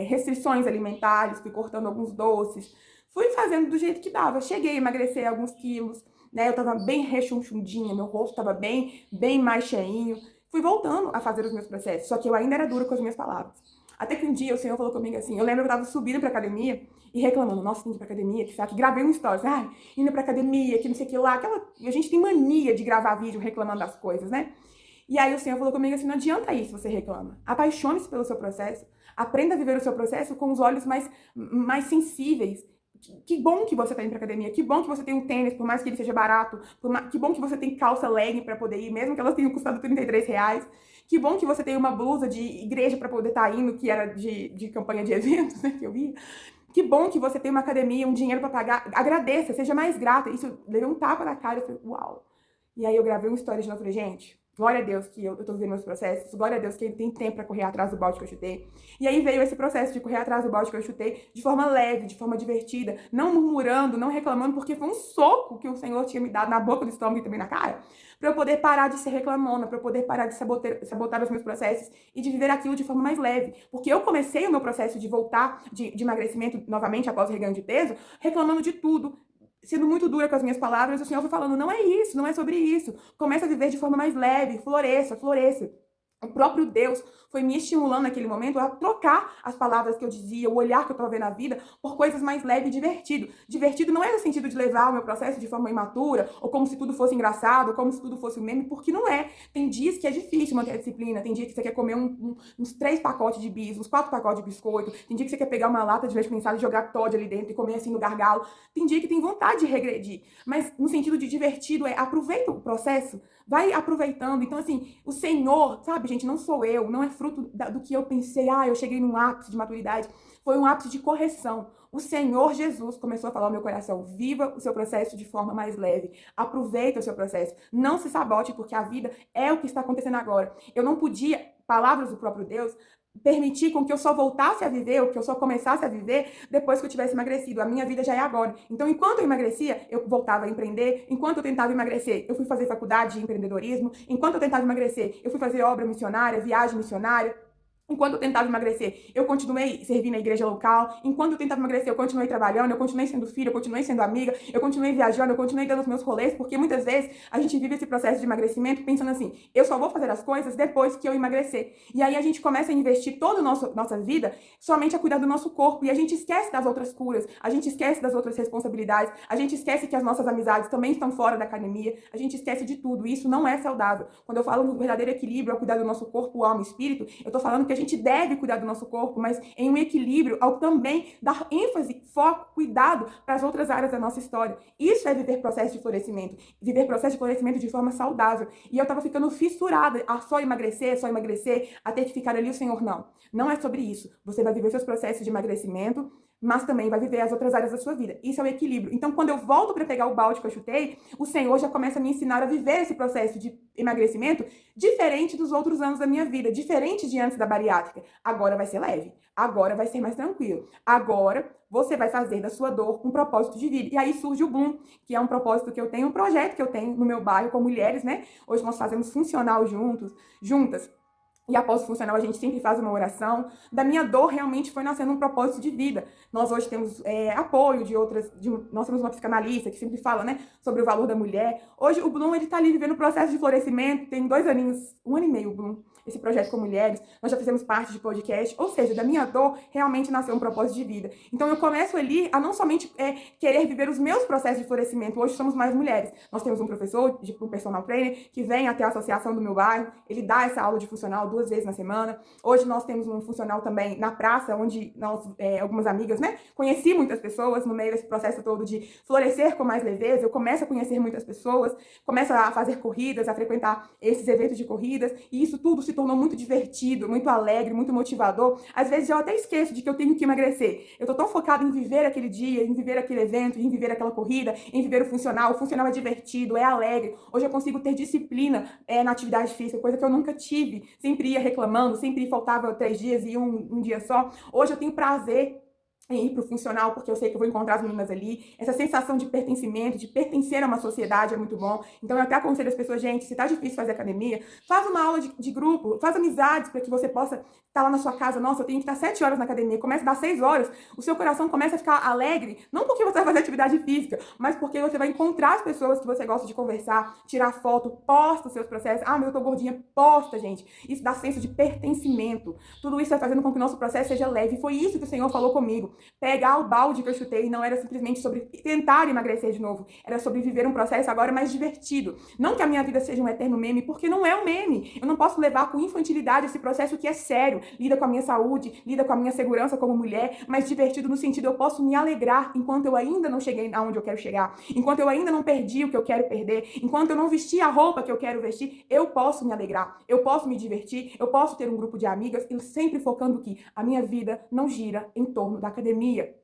restrições alimentares, fui cortando alguns doces, fui fazendo do jeito que dava. Cheguei a emagrecer alguns quilos, né? Eu tava bem rechonchudinha, meu rosto tava bem mais cheinho. Fui voltando a fazer os meus processos, só que eu ainda era dura com as minhas palavras. Até que um dia o Senhor falou comigo assim, eu lembro que eu tava subindo pra academia e reclamando, nossa, indo pra academia, que saco. Gravei um stories, indo pra academia, que não sei o que lá. A gente tem mania de gravar vídeo reclamando das coisas, né? E aí o Senhor falou comigo assim, não adianta isso, você reclama. Apaixone-se pelo seu processo, aprenda a viver o seu processo com os olhos mais sensíveis. Que bom que você tá indo pra academia, que bom que você tem um tênis, por mais que ele seja barato, que bom que você tem calça legging pra poder ir, mesmo que elas tenham custado R$ 33. Que bom que você tem uma blusa de igreja pra poder estar indo, que era de campanha de eventos, né, que eu ia. Que bom que você tem uma academia, um dinheiro pra pagar. Agradeça, seja mais grata. Isso, eu levei um tapa na cara e falei, uau. E aí eu gravei um story de novo, falei, gente, glória a Deus que eu tô vivendo meus processos, glória a Deus que ele tem tempo pra correr atrás do balde que eu chutei. E aí veio esse processo de correr atrás do balde que eu chutei de forma leve, de forma divertida, não murmurando, não reclamando, porque foi um soco que o Senhor tinha me dado na boca do estômago e também na cara, pra eu poder parar de ser reclamona, pra eu poder parar de sabotar os meus processos e de viver aquilo de forma mais leve. Porque eu comecei o meu processo de voltar de emagrecimento novamente após o reganho de peso, reclamando de tudo, sendo muito dura com as minhas palavras, o Senhor foi falando, não é isso, não é sobre isso. Começa a viver de forma mais leve, floresça, floresça. O próprio Deus foi me estimulando naquele momento a trocar as palavras que eu dizia, o olhar que eu estava vendo a vida, por coisas mais leves e divertido. Divertido não é no sentido de levar o meu processo de forma imatura, ou como se tudo fosse engraçado, ou como se tudo fosse um meme, porque não é. Tem dias que é difícil manter a disciplina, tem dia que você quer comer uns 3 pacotes de bis, uns 4 pacotes de biscoito, tem dia que você quer pegar uma lata de leite condensado e jogar Toddy ali dentro e comer assim no gargalo, tem dia que tem vontade de regredir, mas no sentido de divertido é aproveita o processo, vai aproveitando. Então, assim, o Senhor, sabe, gente, não sou eu, não é fruto do que eu pensei, eu cheguei num ápice de maturidade. Foi um ápice de correção. O Senhor Jesus começou a falar ao meu coração, viva o seu processo de forma mais leve, aproveita o seu processo, não se sabote, porque a vida é o que está acontecendo agora. Eu não podia, palavras do próprio Deus, permitir com que eu só voltasse a viver, ou que eu só começasse a viver depois que eu tivesse emagrecido. A minha vida já é agora. Então, enquanto eu emagrecia, eu voltava a empreender. Enquanto eu tentava emagrecer, eu fui fazer faculdade de empreendedorismo. Enquanto eu tentava emagrecer, eu fui fazer obra missionária, viagem missionária. Enquanto eu tentava emagrecer, eu continuei servindo na igreja local. Enquanto eu tentava emagrecer, eu continuei trabalhando, eu continuei sendo filha, eu continuei sendo amiga, eu continuei viajando, eu continuei dando os meus rolês, porque muitas vezes a gente vive esse processo de emagrecimento pensando assim, eu só vou fazer as coisas depois que eu emagrecer. E aí a gente começa a investir toda a nossa vida somente a cuidar do nosso corpo, e a gente esquece das outras curas, a gente esquece das outras responsabilidades, a gente esquece que as nossas amizades também estão fora da academia, a gente esquece de tudo, e isso não é saudável. Quando eu falo no verdadeiro equilíbrio ao cuidar do nosso corpo, alma e espírito, eu tô falando que a gente deve cuidar do nosso corpo, mas em um equilíbrio ao também dar ênfase, foco, cuidado para as outras áreas da nossa história. Isso é viver processo de florescimento. Viver processo de florescimento de forma saudável. E eu tava ficando fissurada a só emagrecer, a ter que ficar ali o Senhor. Não. Não é sobre isso. Você vai viver seus processos de emagrecimento, mas também vai viver as outras áreas da sua vida. Isso é o equilíbrio. Então, quando eu volto para pegar o balde que eu chutei, o Senhor já começa a me ensinar a viver esse processo de emagrecimento diferente dos outros anos da minha vida, diferente de antes da bariátrica. Agora vai ser leve, agora vai ser mais tranquilo. Agora você vai fazer da sua dor um propósito de vida. E aí surge o Bloom, que é um propósito que eu tenho, um projeto que eu tenho no meu bairro com mulheres, né? Hoje nós fazemos funcional juntas. E após o funcional, a gente sempre faz uma oração. Da minha dor, realmente foi nascendo um propósito de vida. Nós hoje temos apoio de outras... nós temos uma psicanalista que sempre fala, né, sobre o valor da mulher. Hoje, o Bloom, ele tá ali vivendo o processo de florescimento. Tem 2 aninhos, 1 ano e meio, o Bloom, esse projeto com mulheres. Nós já fizemos parte de podcast. Ou seja, da minha dor, realmente nasceu um propósito de vida. Então, eu começo ali a não somente querer viver os meus processos de florescimento. Hoje, somos mais mulheres. Nós temos um professor, um personal trainer, que vem até a associação do meu bairro. Ele dá essa aula de funcional 2 vezes na semana. Hoje nós temos um funcional também na praça, onde nós, algumas amigas, né, conheci muitas pessoas no meio desse processo todo de florescer com mais leveza. Eu começo a conhecer muitas pessoas, começo a fazer corridas, a frequentar esses eventos de corridas, e isso tudo se tornou muito divertido, muito alegre, muito motivador. Às vezes eu até esqueço de que eu tenho que emagrecer. Eu tô tão focada em viver aquele dia, em viver aquele evento, em viver aquela corrida, em viver o funcional. O funcional é divertido, é alegre. Hoje eu consigo ter disciplina na atividade física, coisa que eu nunca tive. Sempre ia reclamando, sempre faltava 3 dias e um dia só. Hoje eu tenho prazer em ir pro funcional, porque eu sei que eu vou encontrar as meninas ali. Essa sensação de pertencimento, de pertencer a uma sociedade é muito bom. Então eu até aconselho as pessoas, gente, se tá difícil fazer academia, faz uma aula de grupo, faz amizades para que você possa estar lá na sua casa. Nossa, eu tenho que estar 7 horas na academia, começa a dar 6 horas, o seu coração começa a ficar alegre, não porque você vai fazer atividade física, mas porque você vai encontrar as pessoas que você gosta de conversar, tirar foto, posta os seus processos. Mas eu tô gordinha, posta, gente. Isso dá senso de pertencimento. Tudo isso vai fazendo com que o nosso processo seja leve. E foi isso que o Senhor falou comigo. Pegar o balde que eu chutei não era simplesmente sobre tentar emagrecer de novo, era sobre viver um processo agora mais divertido. Não que a minha vida seja um eterno meme, porque não é um meme. Eu não posso levar com infantilidade esse processo que é sério, lida com a minha saúde, lida com a minha segurança como mulher, mas divertido no sentido eu posso me alegrar enquanto eu ainda não cheguei aonde eu quero chegar, enquanto eu ainda não perdi o que eu quero perder, enquanto eu não vesti a roupa que eu quero vestir, eu posso me alegrar, eu posso me divertir, eu posso ter um grupo de amigas e sempre focando que a minha vida não gira em torno da academia.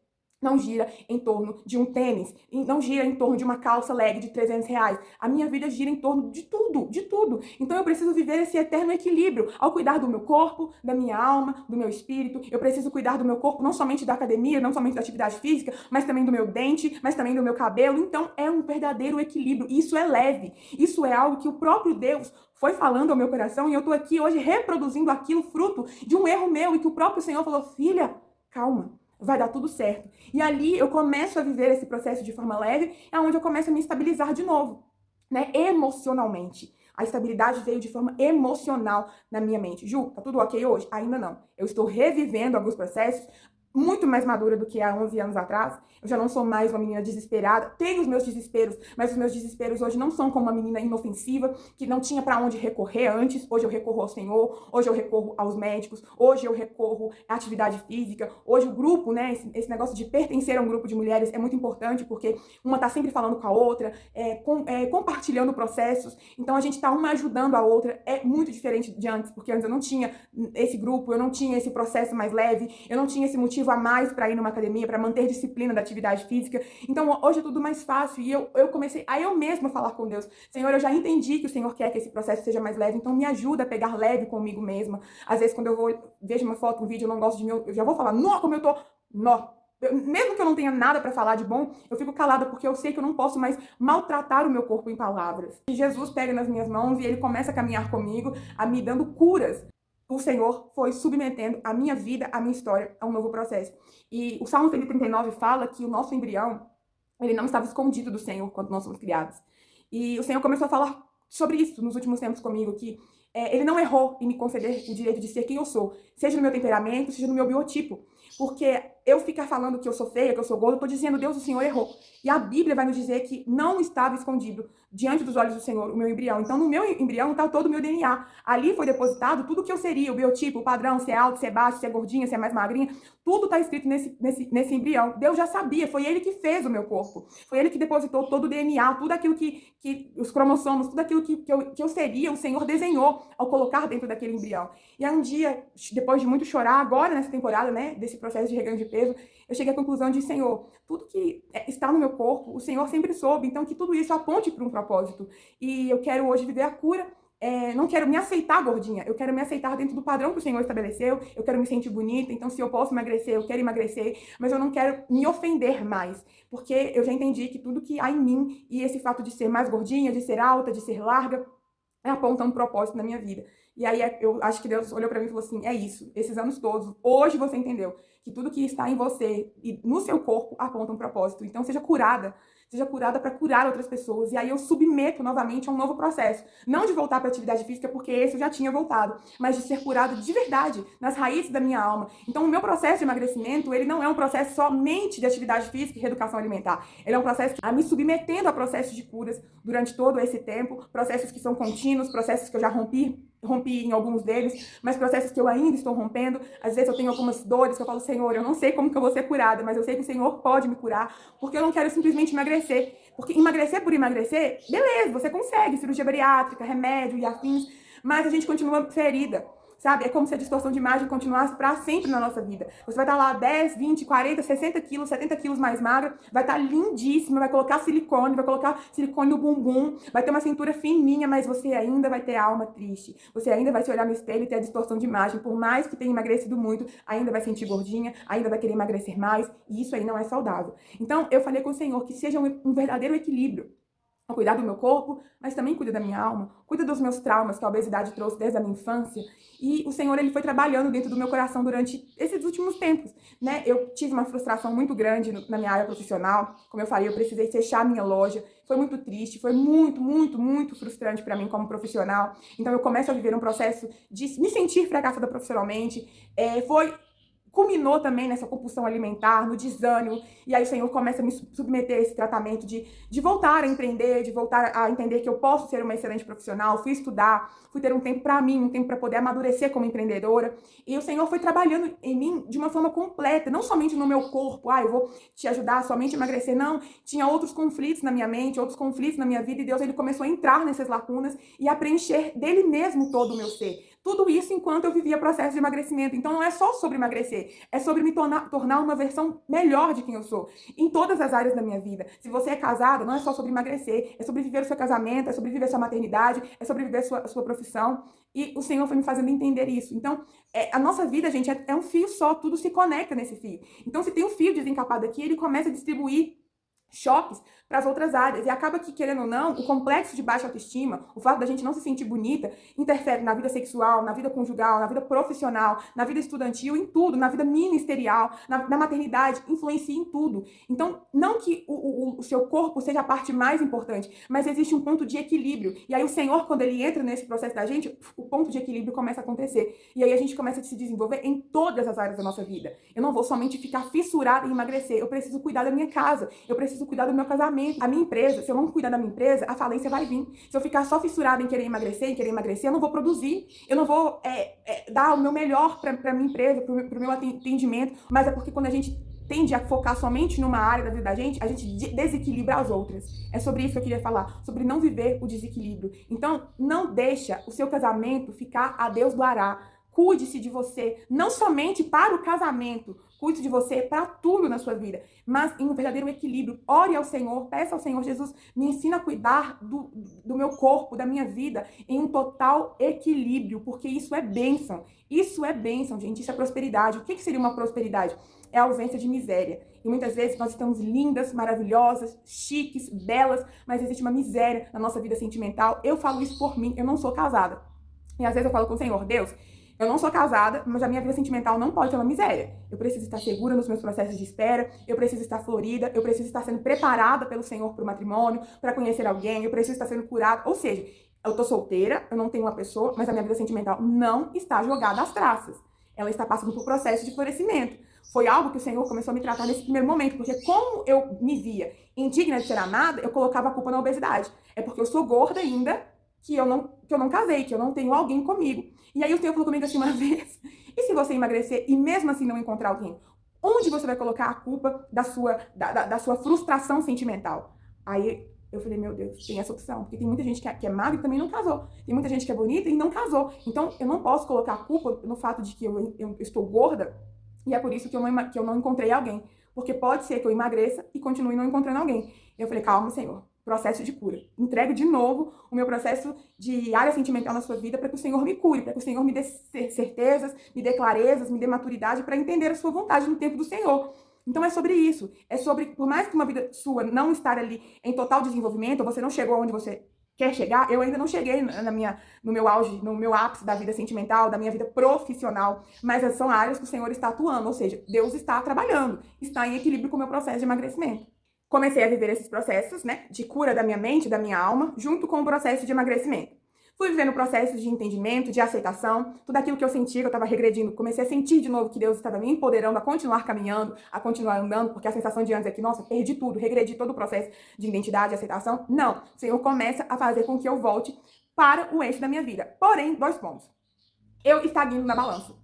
Não gira em torno de um tênis, não gira em torno de uma calça leg de R$ 300. A minha vida gira em torno de tudo, de tudo. Então eu preciso viver esse eterno equilíbrio ao cuidar do meu corpo, da minha alma, do meu espírito. Eu preciso cuidar do meu corpo, não somente da academia, não somente da atividade física, mas também do meu dente, mas também do meu cabelo. Então é um verdadeiro equilíbrio. Isso é leve. Isso é algo que o próprio Deus foi falando ao meu coração e eu tô aqui hoje reproduzindo aquilo fruto de um erro meu e que o próprio Senhor falou, filha, calma. vai dar tudo certo. E ali eu começo a viver esse processo de forma leve, é onde eu começo a me estabilizar de novo, né? Emocionalmente. A estabilidade veio de forma emocional na minha mente. Ju, tá tudo ok hoje? Ainda não. Eu estou revivendo alguns processos, muito mais madura do que há 11 anos atrás. Eu já não sou mais uma menina desesperada. Tenho os meus desesperos, mas os meus desesperos hoje não são como uma menina inofensiva, que não tinha para onde recorrer antes. Hoje eu recorro ao Senhor, hoje eu recorro aos médicos, hoje eu recorro à atividade física. Hoje o grupo, né, esse negócio de pertencer a um grupo de mulheres é muito importante, porque uma tá sempre falando com a outra, compartilhando processos. Então a gente tá uma ajudando a outra. É muito diferente de antes, porque antes eu não tinha esse grupo, eu não tinha esse processo mais leve, eu não tinha esse motivo a mais para ir numa academia, para manter disciplina da atividade física. Então, hoje é tudo mais fácil. E eu comecei a eu mesma falar com Deus: Senhor, eu já entendi que o Senhor quer que esse processo seja mais leve, então me ajuda a pegar leve comigo mesma. Às vezes, quando vejo uma foto, um vídeo, eu não gosto de mim, eu já vou falar: nó, como eu tô, nó. Mesmo que eu não tenha nada para falar de bom, eu fico calada porque eu sei que eu não posso mais maltratar o meu corpo em palavras. E Jesus pega nas minhas mãos e ele começa a caminhar comigo, a me dando curas. O Senhor foi submetendo a minha vida, a minha história, a um novo processo. E o Salmo 139 fala que o nosso embrião, ele não estava escondido do Senhor quando nós fomos criados. E o Senhor começou a falar sobre isso nos últimos tempos comigo, que ele não errou em me conceder o direito de ser quem eu sou, seja no meu temperamento, seja no meu biotipo. Porque eu ficar falando que eu sou feia, que eu sou gorda, eu tô dizendo: Deus, o Senhor errou. E a Bíblia vai nos dizer que não estava escondido diante dos olhos do Senhor o meu embrião. Então, no meu embrião está todo o meu DNA. Ali foi depositado tudo o que eu seria, o biotipo, o padrão, se é alto, se é baixo, se é gordinha, se é mais magrinha. Tudo está escrito nesse embrião. Deus já sabia, foi Ele que fez o meu corpo. Foi Ele que depositou todo o DNA, tudo aquilo que os cromossomos, tudo aquilo que eu seria, o Senhor desenhou ao colocar dentro daquele embrião. E aí um dia, depois de muito chorar, agora nessa temporada, né, desse processo de reganho de peso, eu cheguei à conclusão de: Senhor, tudo que está no meu corpo, o Senhor sempre soube, então que tudo isso aponte para um propósito. E eu quero hoje viver a cura. Não quero me aceitar gordinha, eu quero me aceitar dentro do padrão que o Senhor estabeleceu, eu quero me sentir bonita, então se eu posso emagrecer, eu quero emagrecer, mas eu não quero me ofender mais, porque eu já entendi que tudo que há em mim, e esse fato de ser mais gordinha, de ser alta, de ser larga, aponta um propósito na minha vida. E aí eu acho que Deus olhou para mim e falou assim: é isso, esses anos todos, hoje você entendeu que tudo que está em você e no seu corpo aponta um propósito, então seja curada para curar outras pessoas. E aí eu submeto novamente a um novo processo, não de voltar para a atividade física, porque esse eu já tinha voltado, mas de ser curado de verdade, nas raízes da minha alma. Então o meu processo de emagrecimento, ele não é um processo somente de atividade física e reeducação alimentar, ele é um processo a me submetendo a processos de curas durante todo esse tempo, processos que são contínuos, processos que eu já rompi em alguns deles, mas processos que eu ainda estou rompendo. Às vezes eu tenho algumas dores que eu falo: Senhor, eu não sei como que eu vou ser curada, mas eu sei que o Senhor pode me curar, porque eu não quero simplesmente emagrecer. Porque emagrecer por emagrecer, beleza, você consegue, cirurgia bariátrica, remédio e afins, mas a gente continua ferida. Sabe? É como se a distorção de imagem continuasse para sempre na nossa vida. Você vai estar lá 10, 20, 40, 60 quilos, 70 quilos mais magra, vai estar lindíssima, vai colocar silicone no bumbum, vai ter uma cintura fininha, mas você ainda vai ter a alma triste. Você ainda vai se olhar no espelho e ter a distorção de imagem. Por mais que tenha emagrecido muito, ainda vai sentir gordinha, ainda vai querer emagrecer mais, e isso aí não é saudável. Então, eu falei com o Senhor que seja um verdadeiro equilíbrio. A cuidar do meu corpo, mas também cuida da minha alma, cuida dos meus traumas que a obesidade trouxe desde a minha infância. E o Senhor, ele foi trabalhando dentro do meu coração durante esses últimos tempos, né? Eu tive uma frustração muito grande na minha área profissional. Como eu falei, eu precisei fechar a minha loja. Foi muito triste, foi muito, muito, muito frustrante para mim como profissional. Então eu começo a viver um processo de me sentir fracassada profissionalmente. Culminou também nessa compulsão alimentar, no desânimo, e aí o Senhor começa a me submeter a esse tratamento de voltar a empreender, de voltar a entender que eu posso ser uma excelente profissional. Fui estudar, fui ter um tempo para mim, um tempo para poder amadurecer como empreendedora, e o Senhor foi trabalhando em mim de uma forma completa, não somente no meu corpo: eu vou te ajudar somente a emagrecer, não. Tinha outros conflitos na minha mente, outros conflitos na minha vida, e Deus, ele começou a entrar nessas lacunas e a preencher dele mesmo todo o meu ser. Tudo isso enquanto eu vivia processo de emagrecimento. Então não é só sobre emagrecer, é sobre me tornar uma versão melhor de quem eu sou, em todas as áreas da minha vida. Se você é casada, não é só sobre emagrecer, é sobre viver o seu casamento, é sobre viver sua maternidade, é sobre viver a sua profissão. E o Senhor foi me fazendo entender isso. Então, a nossa vida, gente, é um fio só, tudo se conecta nesse fio. Então, se tem um fio desencapado aqui, ele começa a distribuir choques para as outras áreas. E acaba que, querendo ou não, o complexo de baixa autoestima, o fato da gente não se sentir bonita, interfere na vida sexual, na vida conjugal, na vida profissional, na vida estudantil, em tudo, na vida ministerial, na maternidade, influencia em tudo. Então, não que o seu corpo seja a parte mais importante, mas existe um ponto de equilíbrio. E aí o Senhor, quando ele entra nesse processo da gente, o ponto de equilíbrio começa a acontecer. E aí a gente começa a se desenvolver em todas as áreas da nossa vida. Eu não vou somente ficar fissurada em emagrecer, eu preciso cuidar da minha casa, eu preciso cuidar do meu casamento. A minha empresa, se eu não cuidar da minha empresa, a falência vai vir. Se eu ficar só fissurada em querer emagrecer, eu não vou produzir, eu não vou dar o meu melhor para minha empresa, para o meu atendimento, mas é porque quando a gente tende a focar somente numa área da vida da gente, a gente desequilibra as outras. É sobre isso que eu queria falar, sobre não viver o desequilíbrio. Então, não deixa o seu casamento ficar a Deus do Ará. Cuide-se de você, não somente para o casamento, cuide de você para tudo na sua vida, mas em um verdadeiro equilíbrio. Ore ao Senhor, peça ao Senhor, Jesus, me ensina a cuidar do meu corpo, da minha vida, em um total equilíbrio, porque isso é bênção. Isso é bênção, gente, isso é prosperidade. O que seria uma prosperidade? É a ausência de miséria. E muitas vezes nós estamos lindas, maravilhosas, chiques, belas, mas existe uma miséria na nossa vida sentimental. Eu falo isso por mim, eu não sou casada. E às vezes eu falo com o Senhor, Deus, eu não sou casada, mas a minha vida sentimental não pode ser uma miséria. Eu preciso estar segura nos meus processos de espera, eu preciso estar florida, eu preciso estar sendo preparada pelo Senhor para o matrimônio, para conhecer alguém, eu preciso estar sendo curada. Ou seja, eu tô solteira, eu não tenho uma pessoa, mas a minha vida sentimental não está jogada às traças. Ela está passando por processo de florescimento. Foi algo que o Senhor começou a me tratar nesse primeiro momento, porque como eu me via indigna de ser amada, eu colocava a culpa na obesidade. É porque eu sou gorda ainda, que eu não casei, que eu não tenho alguém comigo. E aí o Senhor falou comigo assim uma vez, e se você emagrecer e mesmo assim não encontrar alguém, onde você vai colocar a culpa da sua frustração sentimental? Aí eu falei, meu Deus, tem essa opção, porque tem muita gente que é magra e também não casou. Tem muita gente que é bonita e não casou. Então eu não posso colocar a culpa no fato de que eu estou gorda, e é por isso que eu não encontrei alguém. Porque pode ser que eu emagreça e continue não encontrando alguém. E eu falei, calma, Senhor, processo de cura. Entrego de novo o meu processo de área sentimental na sua vida para que o Senhor me cure, para que o Senhor me dê certezas, me dê clarezas, me dê maturidade para entender a sua vontade no tempo do Senhor. Então é sobre isso. É sobre, por mais que uma vida sua não estar ali em total desenvolvimento, ou você não chegou onde você quer chegar, eu ainda não cheguei no meu auge, no meu ápice da vida sentimental, da minha vida profissional, mas são áreas que o Senhor está atuando, ou seja, Deus está trabalhando, está em equilíbrio com o meu processo de emagrecimento. Comecei a viver esses processos, né, de cura da minha mente, da minha alma, junto com o processo de emagrecimento. Fui vivendo processos de entendimento, de aceitação, tudo aquilo que eu sentia que eu estava regredindo. Comecei a sentir de novo que Deus estava me empoderando a continuar caminhando, a continuar andando, porque a sensação de antes é que, nossa, perdi tudo, regredi todo o processo de identidade, aceitação. Não, o Senhor começa a fazer com que eu volte para o eixo da minha vida. Porém, 2 pontos. Eu estagno na balança.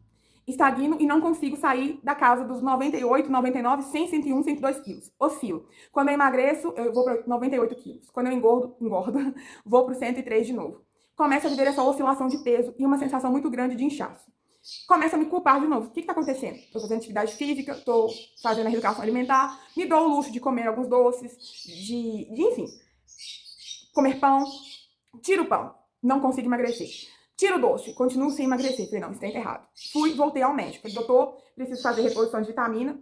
Estagno e não consigo sair da casa dos 98, 99, 100, 101, 102 quilos. Oscilo. Quando eu emagreço, eu vou para 98 quilos. Quando eu engordo, vou para 103 de novo. Começo a viver essa oscilação de peso e uma sensação muito grande de inchaço. Começo a me culpar de novo. O que está acontecendo? Estou fazendo atividade física, estou fazendo a reeducação alimentar, me dou o luxo de comer alguns doces, enfim, comer pão, tiro o pão, não consigo emagrecer. Tiro o doce, continuo sem emagrecer. Falei, não, isso está errado. Voltei ao médico. Falei, doutor, preciso fazer reposição de vitamina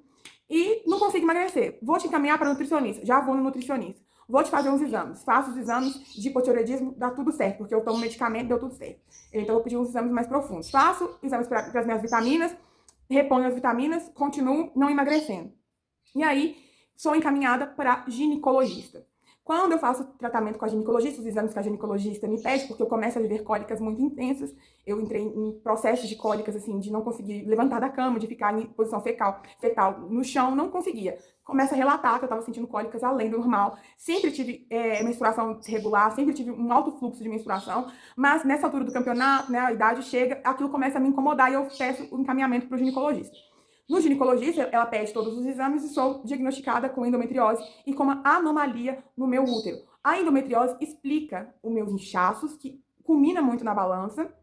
e não consigo emagrecer. Vou te encaminhar para o nutricionista. Já vou no nutricionista. Vou te fazer uns exames. Faço os exames de hipotireoidismo, dá tudo certo, porque eu tomo medicamento, deu tudo certo. Então, vou pedir uns exames mais profundos. Faço exames para as minhas vitaminas, reponho as vitaminas, continuo não emagrecendo. E aí, sou encaminhada para ginecologista. Quando eu faço tratamento com a ginecologista, os exames que a ginecologista me pede, porque eu começo a viver cólicas muito intensas, eu entrei em processos de cólicas, assim, de não conseguir levantar da cama, de ficar em posição fetal no chão, não conseguia. Começo a relatar que eu estava sentindo cólicas além do normal, sempre tive menstruação irregular, sempre tive um alto fluxo de menstruação, mas nessa altura do campeonato, né, a idade chega, aquilo começa a me incomodar e eu peço o encaminhamento para o ginecologista. No ginecologista, ela pede todos os exames e sou diagnosticada com endometriose e com uma anomalia no meu útero. A endometriose explica os meus inchaços, que culmina muito na balança,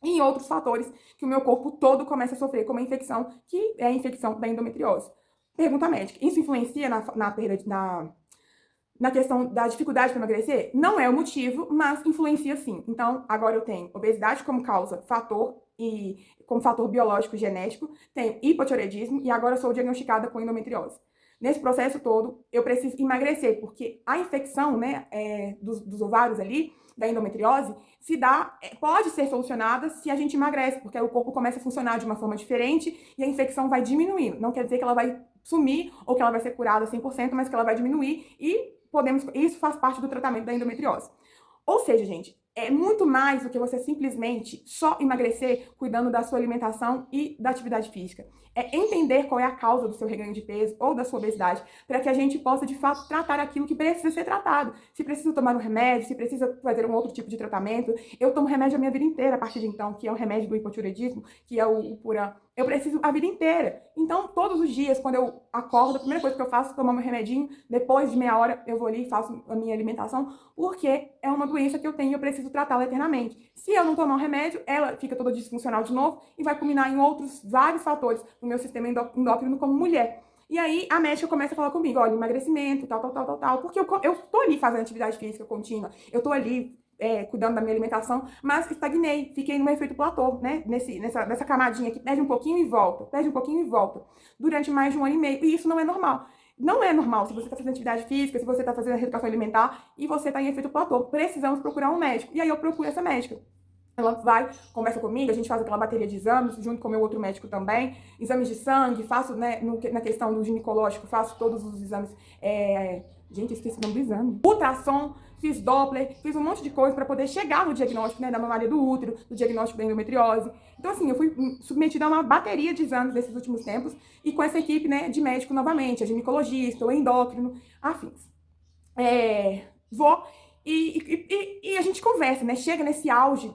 e em outros fatores que o meu corpo todo começa a sofrer, como a infecção, que é a infecção da endometriose. Pergunta médica, isso influencia na questão da dificuldade para emagrecer? Não é o motivo, mas influencia sim. Então, agora eu tenho obesidade como causa, fator e como fator biológico genético, tenho hipotireoidismo e agora sou diagnosticada com endometriose. nesse processo todo, eu preciso emagrecer, porque a infecção, né, dos ovários ali, da endometriose, pode ser solucionada se a gente emagrece, porque aí o corpo começa a funcionar de uma forma diferente e a infecção vai diminuindo. Não quer dizer que ela vai sumir ou que ela vai ser curada 100%, mas que ela vai diminuir e isso faz parte do tratamento da endometriose. Ou seja, gente, é muito mais do que você simplesmente só emagrecer cuidando da sua alimentação e da atividade física. É entender qual é a causa do seu reganho de peso ou da sua obesidade, para que a gente possa, de fato, tratar aquilo que precisa ser tratado. Se precisa tomar um remédio, se precisa fazer um outro tipo de tratamento. Eu tomo remédio a minha vida inteira a partir de então, que é o remédio do hipotireoidismo, que é o Puran. Eu preciso a vida inteira. Então, todos os dias, quando eu acordo, a primeira coisa que eu faço é tomar meu remedinho. Depois de meia hora, eu vou ali e faço a minha alimentação, porque é uma doença que eu tenho e eu preciso tratá-la eternamente. Se eu não tomar o remédio, ela fica toda disfuncional de novo e vai culminar em outros vários fatores no meu sistema endócrino como mulher. E aí a médica começa a falar comigo, olha, emagrecimento, tal, porque eu tô ali fazendo atividade física contínua, eu tô ali cuidando da minha alimentação, mas estagnei, fiquei no efeito platô, né? Nessa camadinha que perde um pouquinho e volta, durante mais de 1 ano e meio, e isso não é normal. Não é normal se você está fazendo atividade física, se você está fazendo reeducação alimentar e você está em efeito platô. Precisamos procurar um médico. E aí eu procuro essa médica. Ela vai, conversa comigo, a gente faz aquela bateria de exames, junto com o meu outro médico também. Exames de sangue, faço, né, na questão do ginecológico, faço todos os exames. Gente, esqueci o nome do exame. Ultrassom, fiz Doppler, fiz um monte de coisa para poder chegar no diagnóstico, né, da mamária do útero, do diagnóstico da endometriose. Então, assim, eu fui submetida a uma bateria de exames nesses últimos tempos e com essa equipe, né, de médico novamente, a ginecologista, o endócrino, afins. Vou e a gente conversa, né? Chega nesse auge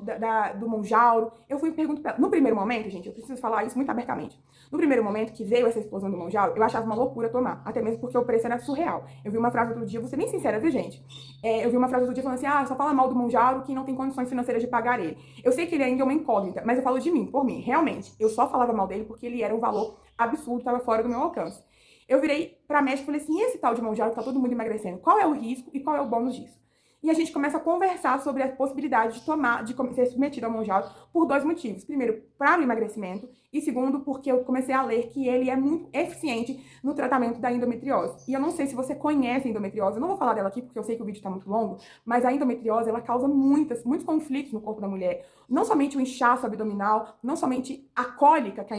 do Monjauro. Eu fui pergunto pra ela. No primeiro momento, gente, eu preciso falar isso muito abertamente. No primeiro momento que veio essa explosão do Monjauro, eu achava uma loucura tomar. Até mesmo porque o preço era surreal. Eu vi uma frase outro dia, vou ser bem sincera, viu, gente? Eu vi uma frase outro dia falando assim: só fala mal do Monjauro quem não tem condições financeiras de pagar ele. Eu sei que ele ainda é uma incógnita, mas eu falo de mim, por mim. Realmente, eu só falava mal dele porque ele era um valor absurdo, estava fora do meu alcance. Eu virei pra médica e falei assim: esse tal de Monjauro que tá todo mundo emagrecendo, qual é o risco e qual é o bônus disso? E a gente começa a conversar sobre a possibilidade de ser submetido ao Monjauro por 2 motivos. Primeiro, para o emagrecimento, e segundo, porque eu comecei a ler que ele é muito eficiente no tratamento da endometriose. E eu não sei se você conhece a endometriose, eu não vou falar dela aqui porque eu sei que o vídeo está muito longo, mas a endometriose, ela causa muitos conflitos no corpo da mulher. Não somente o inchaço abdominal, não somente a cólica que a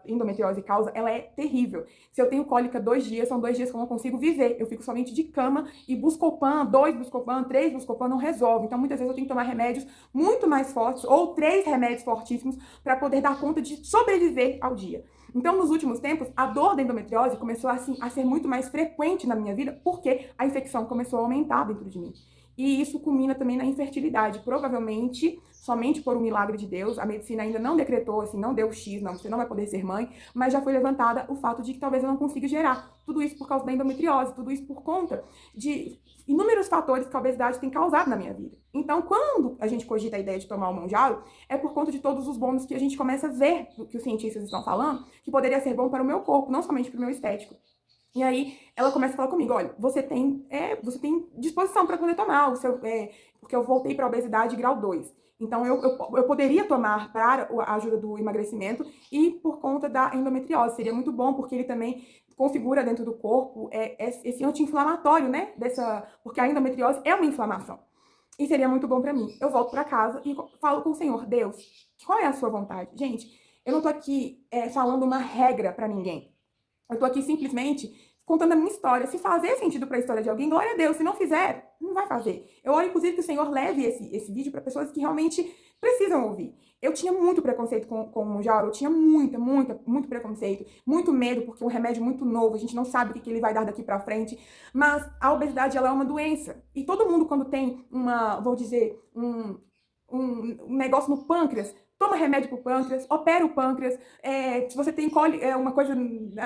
endometriose causa, ela é terrível. Se eu tenho cólica 2 dias, são 2 dias que eu não consigo viver. Eu fico somente de cama e Buscopan, 2 Buscopan, 3 Buscopan não resolve. Então, muitas vezes eu tenho que tomar remédios muito mais fortes ou 3 remédios fortíssimos para poder dar conta de sobreviver ao dia. Então, nos últimos tempos, a dor da endometriose começou assim, a ser muito mais frequente na minha vida porque a infecção começou a aumentar dentro de mim. E isso culmina também na infertilidade. Provavelmente, somente por um milagre de Deus, a medicina ainda não decretou, assim, não deu X, não, você não vai poder ser mãe, mas já foi levantada o fato de que talvez eu não consiga gerar. Tudo isso por causa da endometriose, tudo isso por conta de inúmeros fatores que a obesidade tem causado na minha vida. Então, quando a gente cogita a ideia de tomar o Monjaro, é por conta de todos os bônus que a gente começa a ver, que os cientistas estão falando, que poderia ser bom para o meu corpo, não somente para o meu estético. E aí ela começa a falar comigo, olha, você tem disposição para poder tomar, porque eu voltei para a obesidade grau 2. Então eu poderia tomar para a ajuda do emagrecimento e por conta da endometriose. Seria muito bom, porque ele também configura dentro do corpo esse anti-inflamatório, né? Porque a endometriose é uma inflamação. E seria muito bom para mim. Eu volto para casa e falo com o Senhor, Deus, qual é a sua vontade? Gente, eu não tô aqui falando uma regra para ninguém. Eu tô aqui simplesmente contando a minha história. Se fazer sentido para a história de alguém, glória a Deus. Se não fizer, não vai fazer. Eu oro, inclusive, que o Senhor leve esse vídeo para pessoas que realmente precisam ouvir. Eu tinha muito preconceito com o Monjaro, eu tinha muito preconceito, muito medo, porque é um remédio muito novo, a gente não sabe o que ele vai dar daqui para frente. Mas a obesidade, ela é uma doença. E todo mundo, quando tem um negócio no pâncreas, toma remédio pro pâncreas, opera o pâncreas, se você tem uma coisa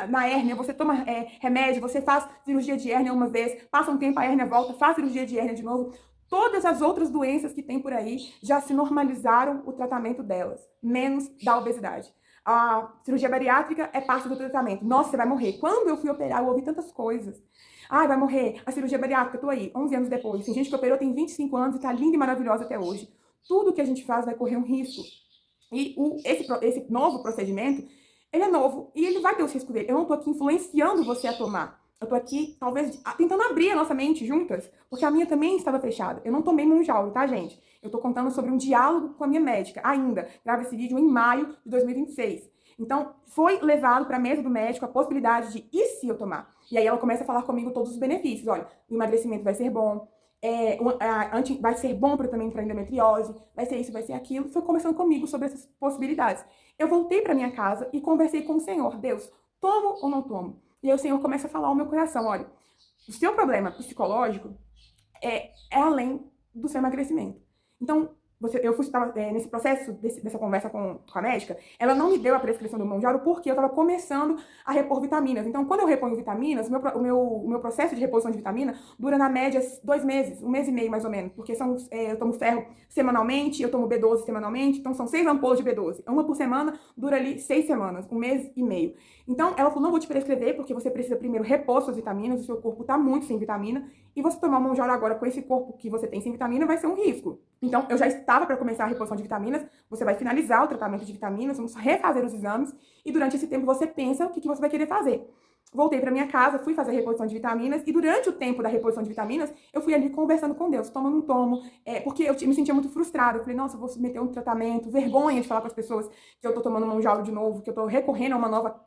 na hérnia, você toma remédio, você faz cirurgia de hérnia uma vez, passa um tempo, a hérnia volta, faz cirurgia de hérnia de novo. Todas as outras doenças que tem por aí já se normalizaram o tratamento delas, menos da obesidade. A cirurgia bariátrica é parte do tratamento. Nossa, você vai morrer. Quando eu fui operar, eu ouvi tantas coisas. Vai morrer. A cirurgia bariátrica, tô aí, 11 anos depois. Tem gente que operou, tem 25 anos e tá linda e maravilhosa até hoje. Tudo que a gente faz vai correr um risco. E esse novo procedimento, ele é novo e ele vai ter os riscos dele. Eu não tô aqui influenciando você a tomar. Eu tô aqui, talvez, tentando abrir a nossa mente juntas, porque a minha também estava fechada. Eu não tomei Monjauro, tá, gente? Eu tô contando sobre um diálogo com a minha médica, ainda. Gravo esse vídeo em maio de 2026. Então, foi levado para a mesa do médico a possibilidade de, e se eu tomar? E aí ela começa a falar comigo todos os benefícios. Olha, o emagrecimento vai ser bom, vai ser bom também para endometriose, vai ser isso, vai ser aquilo. Foi conversando comigo sobre essas possibilidades. Eu voltei para minha casa e conversei com o Senhor. Deus, tomo ou não tomo? E aí o Senhor começa a falar ao meu coração, olha, o seu problema psicológico é além do seu emagrecimento. Então, eu estava nesse processo dessa conversa com a médica, ela não me deu a prescrição do Monjaro porque eu estava começando a repor vitaminas. Então, quando eu reponho vitaminas, o meu processo de reposição de vitamina dura na média 2 meses, 1 mês e meio mais ou menos, porque eu tomo ferro semanalmente, eu tomo B12 semanalmente, então são 6 ampolas de B12. Uma por semana dura ali 6 semanas, 1 mês e meio. Então, ela falou, não vou te prescrever porque você precisa primeiro repor suas vitaminas, o seu corpo está muito sem vitamina, e você tomar o Monjaro agora com esse corpo que você tem sem vitamina vai ser um risco. Então, eu já estava para começar a reposição de vitaminas, você vai finalizar o tratamento de vitaminas, vamos refazer os exames, e durante esse tempo você pensa o que você vai querer fazer. Voltei para minha casa, fui fazer a reposição de vitaminas, e durante o tempo da reposição de vitaminas, eu fui ali conversando com Deus, tomo ou não tomo, porque eu me sentia muito frustrada. Eu falei, nossa, eu vou submeter um tratamento, vergonha de falar para as pessoas que eu tô tomando Monjaro de novo, que eu tô recorrendo a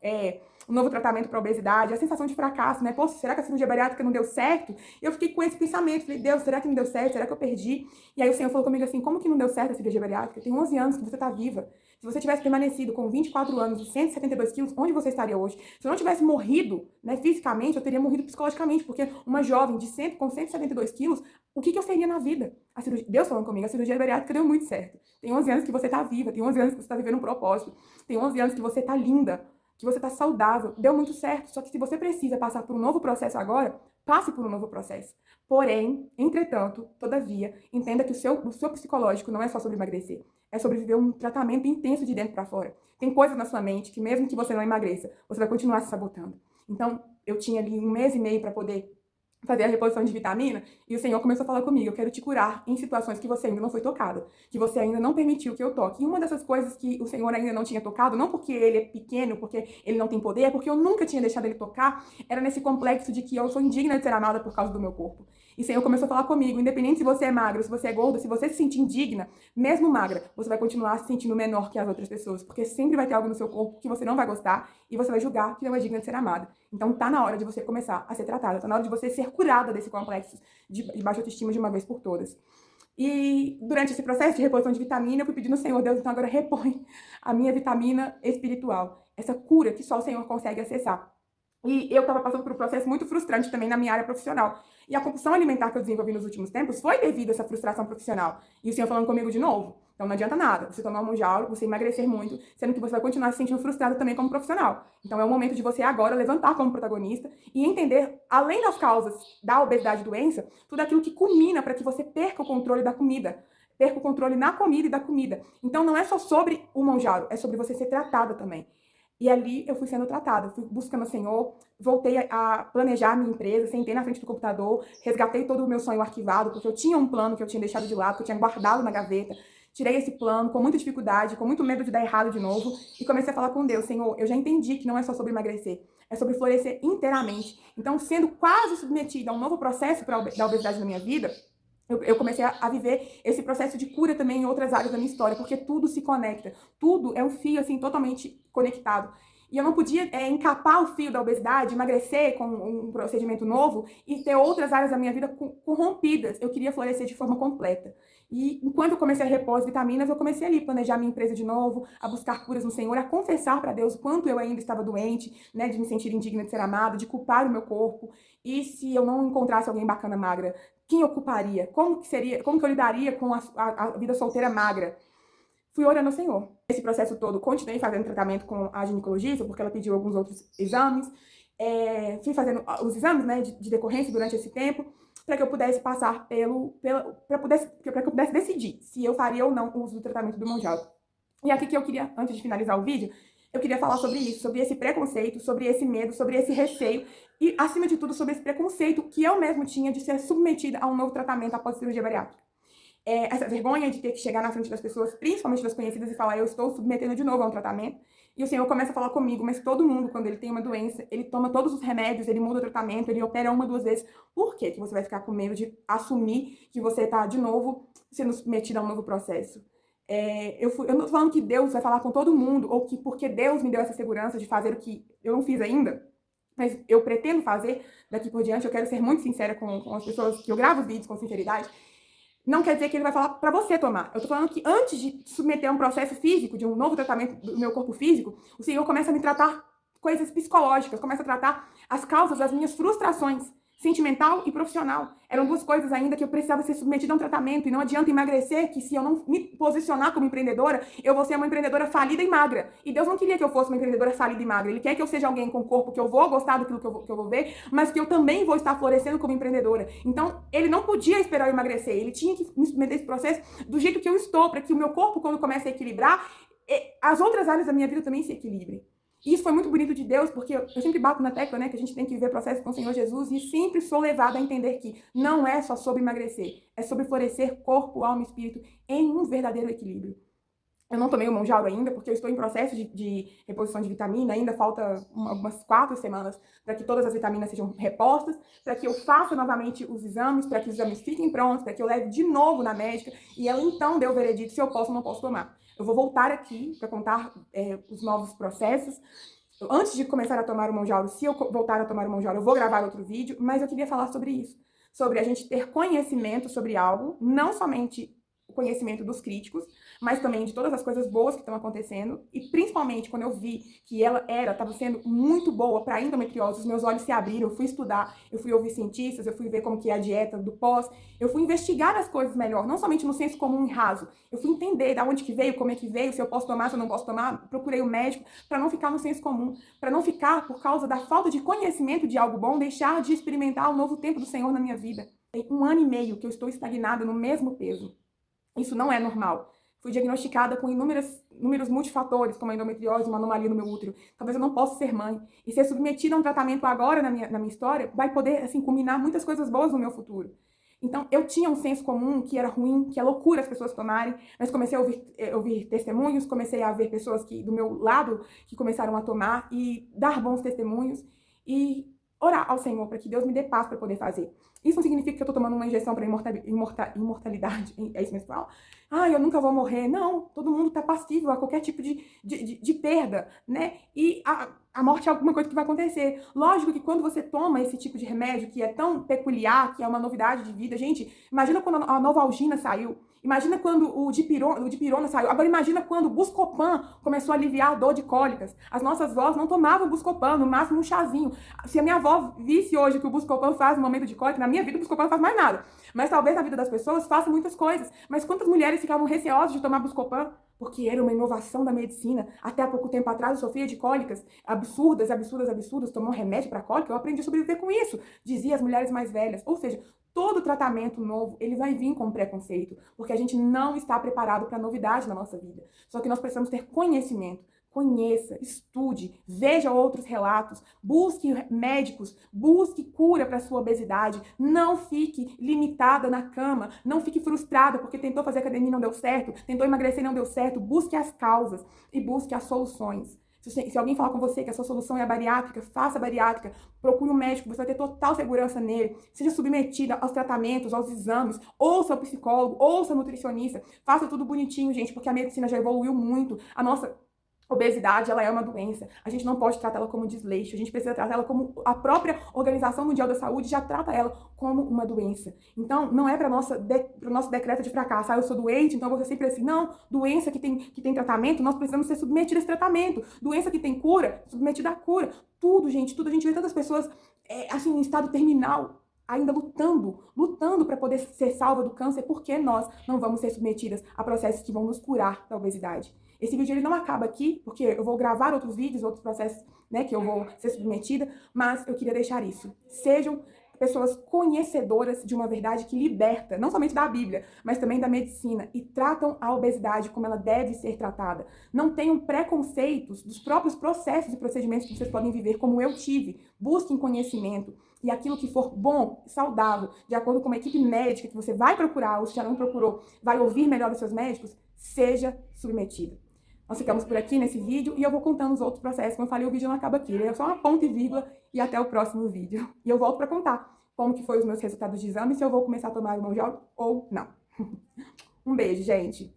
um novo tratamento para obesidade, a sensação de fracasso, né? Poxa, será que a cirurgia bariátrica não deu certo? E eu fiquei com esse pensamento, falei, Deus, será que não deu certo? Será que eu perdi? E aí o Senhor falou comigo assim, como que não deu certo a cirurgia bariátrica? Tem 11 anos que você tá viva. Se você tivesse permanecido com 24 anos e 172 quilos, onde você estaria hoje? Se eu não tivesse morrido, né, fisicamente, eu teria morrido psicologicamente, porque uma jovem com 172 quilos, o que eu seria na vida? Deus falando comigo, a cirurgia bariátrica deu muito certo. Tem 11 anos que você tá viva, tem 11 anos que você tá vivendo um propósito, tem 11 anos que você tá linda, que você tá saudável, deu muito certo. Só que se você precisa passar por um novo processo agora, passe por um novo processo. Porém, entretanto, todavia, entenda que o seu psicológico não é só sobre emagrecer. É sobre viver um tratamento intenso de dentro para fora. Tem coisas na sua mente que mesmo que você não emagreça, você vai continuar se sabotando. Então, eu tinha ali 1 mês e meio para poder fazer a reposição de vitamina, e o Senhor começou a falar comigo, eu quero te curar em situações que você ainda não foi tocada, que você ainda não permitiu que eu toque. E uma dessas coisas que o Senhor ainda não tinha tocado, não porque ele é pequeno, porque ele não tem poder, é porque eu nunca tinha deixado ele tocar, era nesse complexo de que eu sou indigna de ser amada por causa do meu corpo. E o Senhor começou a falar comigo, independente se você é magra, se você é gorda, se você se sentir indigna, mesmo magra, você vai continuar se sentindo menor que as outras pessoas, porque sempre vai ter algo no seu corpo que você não vai gostar e você vai julgar que não é digna de ser amada. Então tá na hora de você começar a ser tratada, tá na hora de você ser curada desse complexo de baixa autoestima de uma vez por todas. E durante esse processo de reposição de vitamina, eu fui pedindo ao Senhor, Deus, então agora repõe a minha vitamina espiritual, essa cura que só o Senhor consegue acessar. E eu estava passando por um processo muito frustrante também na minha área profissional. E a compulsão alimentar que eu desenvolvi nos últimos tempos foi devido a essa frustração profissional. E o Senhor falando comigo de novo. Então não adianta nada você tomar um Monjaro, você emagrecer muito, sendo que você vai continuar se sentindo frustrado também como profissional. Então é o momento de você agora levantar como protagonista e entender, além das causas da obesidade e doença, tudo aquilo que culmina para que você perca o controle da comida. Perca o controle na comida e da comida. Então não é só sobre o Monjaro, é sobre você ser tratada também. E ali eu fui sendo tratada, fui buscando o Senhor, voltei a planejar minha empresa, sentei na frente do computador, resgatei todo o meu sonho arquivado, porque eu tinha um plano que eu tinha deixado de lado, que eu tinha guardado na gaveta. Tirei esse plano com muita dificuldade, com muito medo de dar errado de novo, e comecei a falar com Deus, Senhor, eu já entendi que não é só sobre emagrecer, é sobre florescer inteiramente. Então, sendo quase submetida a um novo processo da obesidade na minha vida, eu comecei a viver esse processo de cura também em outras áreas da minha história, porque tudo se conecta. Tudo é um fio, assim, totalmente conectado. E eu não podia encapar o fio da obesidade, emagrecer com um procedimento novo e ter outras áreas da minha vida corrompidas. Eu queria florescer de forma completa. E enquanto eu comecei a repor as vitaminas, eu comecei ali a planejar minha empresa de novo, a buscar curas no Senhor, a confessar para Deus o quanto eu ainda estava doente, né, de me sentir indigna de ser amada, de culpar o meu corpo. E se eu não encontrasse alguém bacana magra, quem ocuparia? Como que eu lidaria com a vida solteira magra? Fui orando ao Senhor. Esse processo todo, continuei fazendo tratamento com a ginecologista, porque ela pediu alguns outros exames. Fui fazendo os exames, né, de decorrência durante esse tempo, para que eu pudesse passar para que eu pudesse decidir se eu faria ou não o uso do tratamento do Monjaro. E aqui que eu queria, antes de finalizar o vídeo, eu queria falar sobre isso, sobre esse preconceito, sobre esse medo, sobre esse receio e, acima de tudo, sobre esse preconceito que eu mesmo tinha de ser submetida a um novo tratamento após a cirurgia bariátrica. Essa vergonha de ter que chegar na frente das pessoas, principalmente das conhecidas, e falar, eu estou submetendo de novo a um tratamento. E o Senhor começa a falar comigo, mas todo mundo, quando ele tem uma doença, ele toma todos os remédios, ele muda o tratamento, ele opera 1, 2 vezes. Por que você vai ficar com medo de assumir que você está, de novo, sendo submetido a um novo processo? Eu não tô falando que Deus vai falar com todo mundo, ou que porque Deus me deu essa segurança de fazer o que eu não fiz ainda, mas eu pretendo fazer daqui por diante. Eu quero ser muito sincera com as pessoas que eu gravo os vídeos com sinceridade. Não quer dizer que ele vai falar para você tomar. Eu tô falando que antes de submeter a um processo físico, de um novo tratamento do meu corpo físico, o Senhor começa a me tratar coisas psicológicas, começa a tratar as causas das minhas frustrações, sentimental e profissional. Eram 2 coisas ainda que eu precisava ser submetida a um tratamento, e não adianta emagrecer, que se eu não me posicionar como empreendedora, eu vou ser uma empreendedora falida e magra. E Deus não queria que eu fosse uma empreendedora falida e magra. Ele quer que eu seja alguém com corpo que eu vou gostar daquilo que eu vou ver, mas que eu também vou estar florescendo como empreendedora. Então, ele não podia esperar eu emagrecer, ele tinha que me submeter a esse processo do jeito que eu estou, para que o meu corpo, quando comece a equilibrar, as outras áreas da minha vida também se equilibrem. E isso foi muito bonito de Deus, porque eu sempre bato na tecla, né, que a gente tem que viver processo com o Senhor Jesus, e sempre sou levada a entender que não é só sobre emagrecer, é sobre florescer corpo, alma e espírito em um verdadeiro equilíbrio. Eu não tomei o Monjaro ainda, porque eu estou em processo de reposição de vitamina, ainda falta algumas 4 semanas para que todas as vitaminas sejam repostas, para que eu faça novamente os exames, para que os exames fiquem prontos, para que eu leve de novo na médica, e ela então dê o veredito se eu posso ou não posso tomar. Eu vou voltar aqui para contar os novos processos. Antes de começar a tomar o Monjaro, se eu voltar a tomar o Monjaro, eu vou gravar outro vídeo, mas eu queria falar sobre isso, sobre a gente ter conhecimento sobre algo, não somente o conhecimento dos críticos, mas também de todas as coisas boas que estão acontecendo, e principalmente quando eu vi que ela estava sendo muito boa para a endometriose, os meus olhos se abriram, eu fui estudar, eu fui ouvir cientistas, eu fui ver como que é a dieta do pós, eu fui investigar as coisas melhor, não somente no senso comum e raso, eu fui entender de onde que veio, como é que veio, se eu posso tomar, se eu não posso tomar, procurei o médico, para não ficar no senso comum, para não ficar, por causa da falta de conhecimento de algo bom, deixar de experimentar o novo tempo do Senhor na minha vida. Tem 1 ano e meio que eu estou estagnada no mesmo peso. Isso não é normal. Fui diagnosticada com inúmeros multifatores, como a endometriose, uma anomalia no meu útero. Talvez eu não possa ser mãe. E ser submetida a um tratamento agora na minha história vai poder, assim, culminar muitas coisas boas no meu futuro. Então, eu tinha um senso comum que era ruim, que é loucura as pessoas tomarem, mas comecei a ouvir testemunhos, comecei a ver pessoas do meu lado que começaram a tomar e dar bons testemunhos e orar ao Senhor para que Deus me dê paz para poder fazer. Isso não significa que eu tô tomando uma injeção para imortalidade, é isso mesmo? Eu nunca vou morrer. Não, todo mundo tá passível a qualquer tipo de perda, né? E a morte é alguma coisa que vai acontecer. Lógico que quando você toma esse tipo de remédio, que é tão peculiar, que é uma novidade de vida, gente, imagina quando a Novalgina saiu, imagina quando o Dipirona saiu, agora imagina quando o Buscopan começou a aliviar a dor de cólicas. As nossas avós não tomavam Buscopan, no máximo um chazinho. Se a minha avó visse hoje que o Buscopan faz no momento de cólica, na minha vida o Buscopan não faz mais nada. Mas talvez na vida das pessoas faça muitas coisas. Mas quantas mulheres ficavam receosas de tomar Buscopan? Porque era uma inovação da medicina. Até há pouco tempo atrás eu sofria de cólicas absurdas, tomou um remédio para cólica, eu aprendi a sobreviver com isso, dizia as mulheres mais velhas. Ou seja, todo tratamento novo, ele vai vir com preconceito, porque a gente não está preparado para novidade na nossa vida. Só que nós precisamos ter conhecimento. Conheça, estude, veja outros relatos, busque médicos, busque cura para sua obesidade, não fique limitada na cama, não fique frustrada porque tentou fazer academia e não deu certo, tentou emagrecer e não deu certo, busque as causas e busque as soluções. Se alguém falar com você que a sua solução é a bariátrica, faça a bariátrica, procure um médico, você vai ter total segurança nele, seja submetida aos tratamentos, aos exames, ouça o psicólogo, ouça o nutricionista, faça tudo bonitinho, gente, porque a medicina já evoluiu muito, a nossa obesidade, ela é uma doença. A gente não pode tratar ela como desleixo. A gente precisa tratar ela como a própria Organização Mundial da Saúde já trata ela como uma doença. Então, não é para o nosso decreto de fracasso. Eu sou doente, então eu vou ser sempre assim. Não, doença que tem tratamento, nós precisamos ser submetidos a esse tratamento. Doença que tem cura, submetida à cura. Tudo, gente, tudo. A gente vê tantas pessoas assim, em estado terminal, ainda lutando para poder ser salva do câncer, porque nós não vamos ser submetidas a processos que vão nos curar da obesidade. Esse vídeo ele não acaba aqui, porque eu vou gravar outros vídeos, outros processos, né, que eu vou ser submetida, mas eu queria deixar isso. Sejam pessoas conhecedoras de uma verdade que liberta, não somente da Bíblia, mas também da medicina, e tratam a obesidade como ela deve ser tratada. Não tenham preconceitos dos próprios processos e procedimentos que vocês podem viver, como eu tive. Busquem conhecimento. E aquilo que for bom, saudável, de acordo com uma equipe médica que você vai procurar, ou se já não procurou, vai ouvir melhor dos seus médicos, seja submetida. Nós ficamos por aqui nesse vídeo e eu vou contando os outros processos. Como eu falei, o vídeo não acaba aqui, ele é só uma ponto e vírgula e até o próximo vídeo. E eu volto para contar como que foi os meus resultados de exame, se eu vou começar a tomar irmão ou não. Um beijo, gente!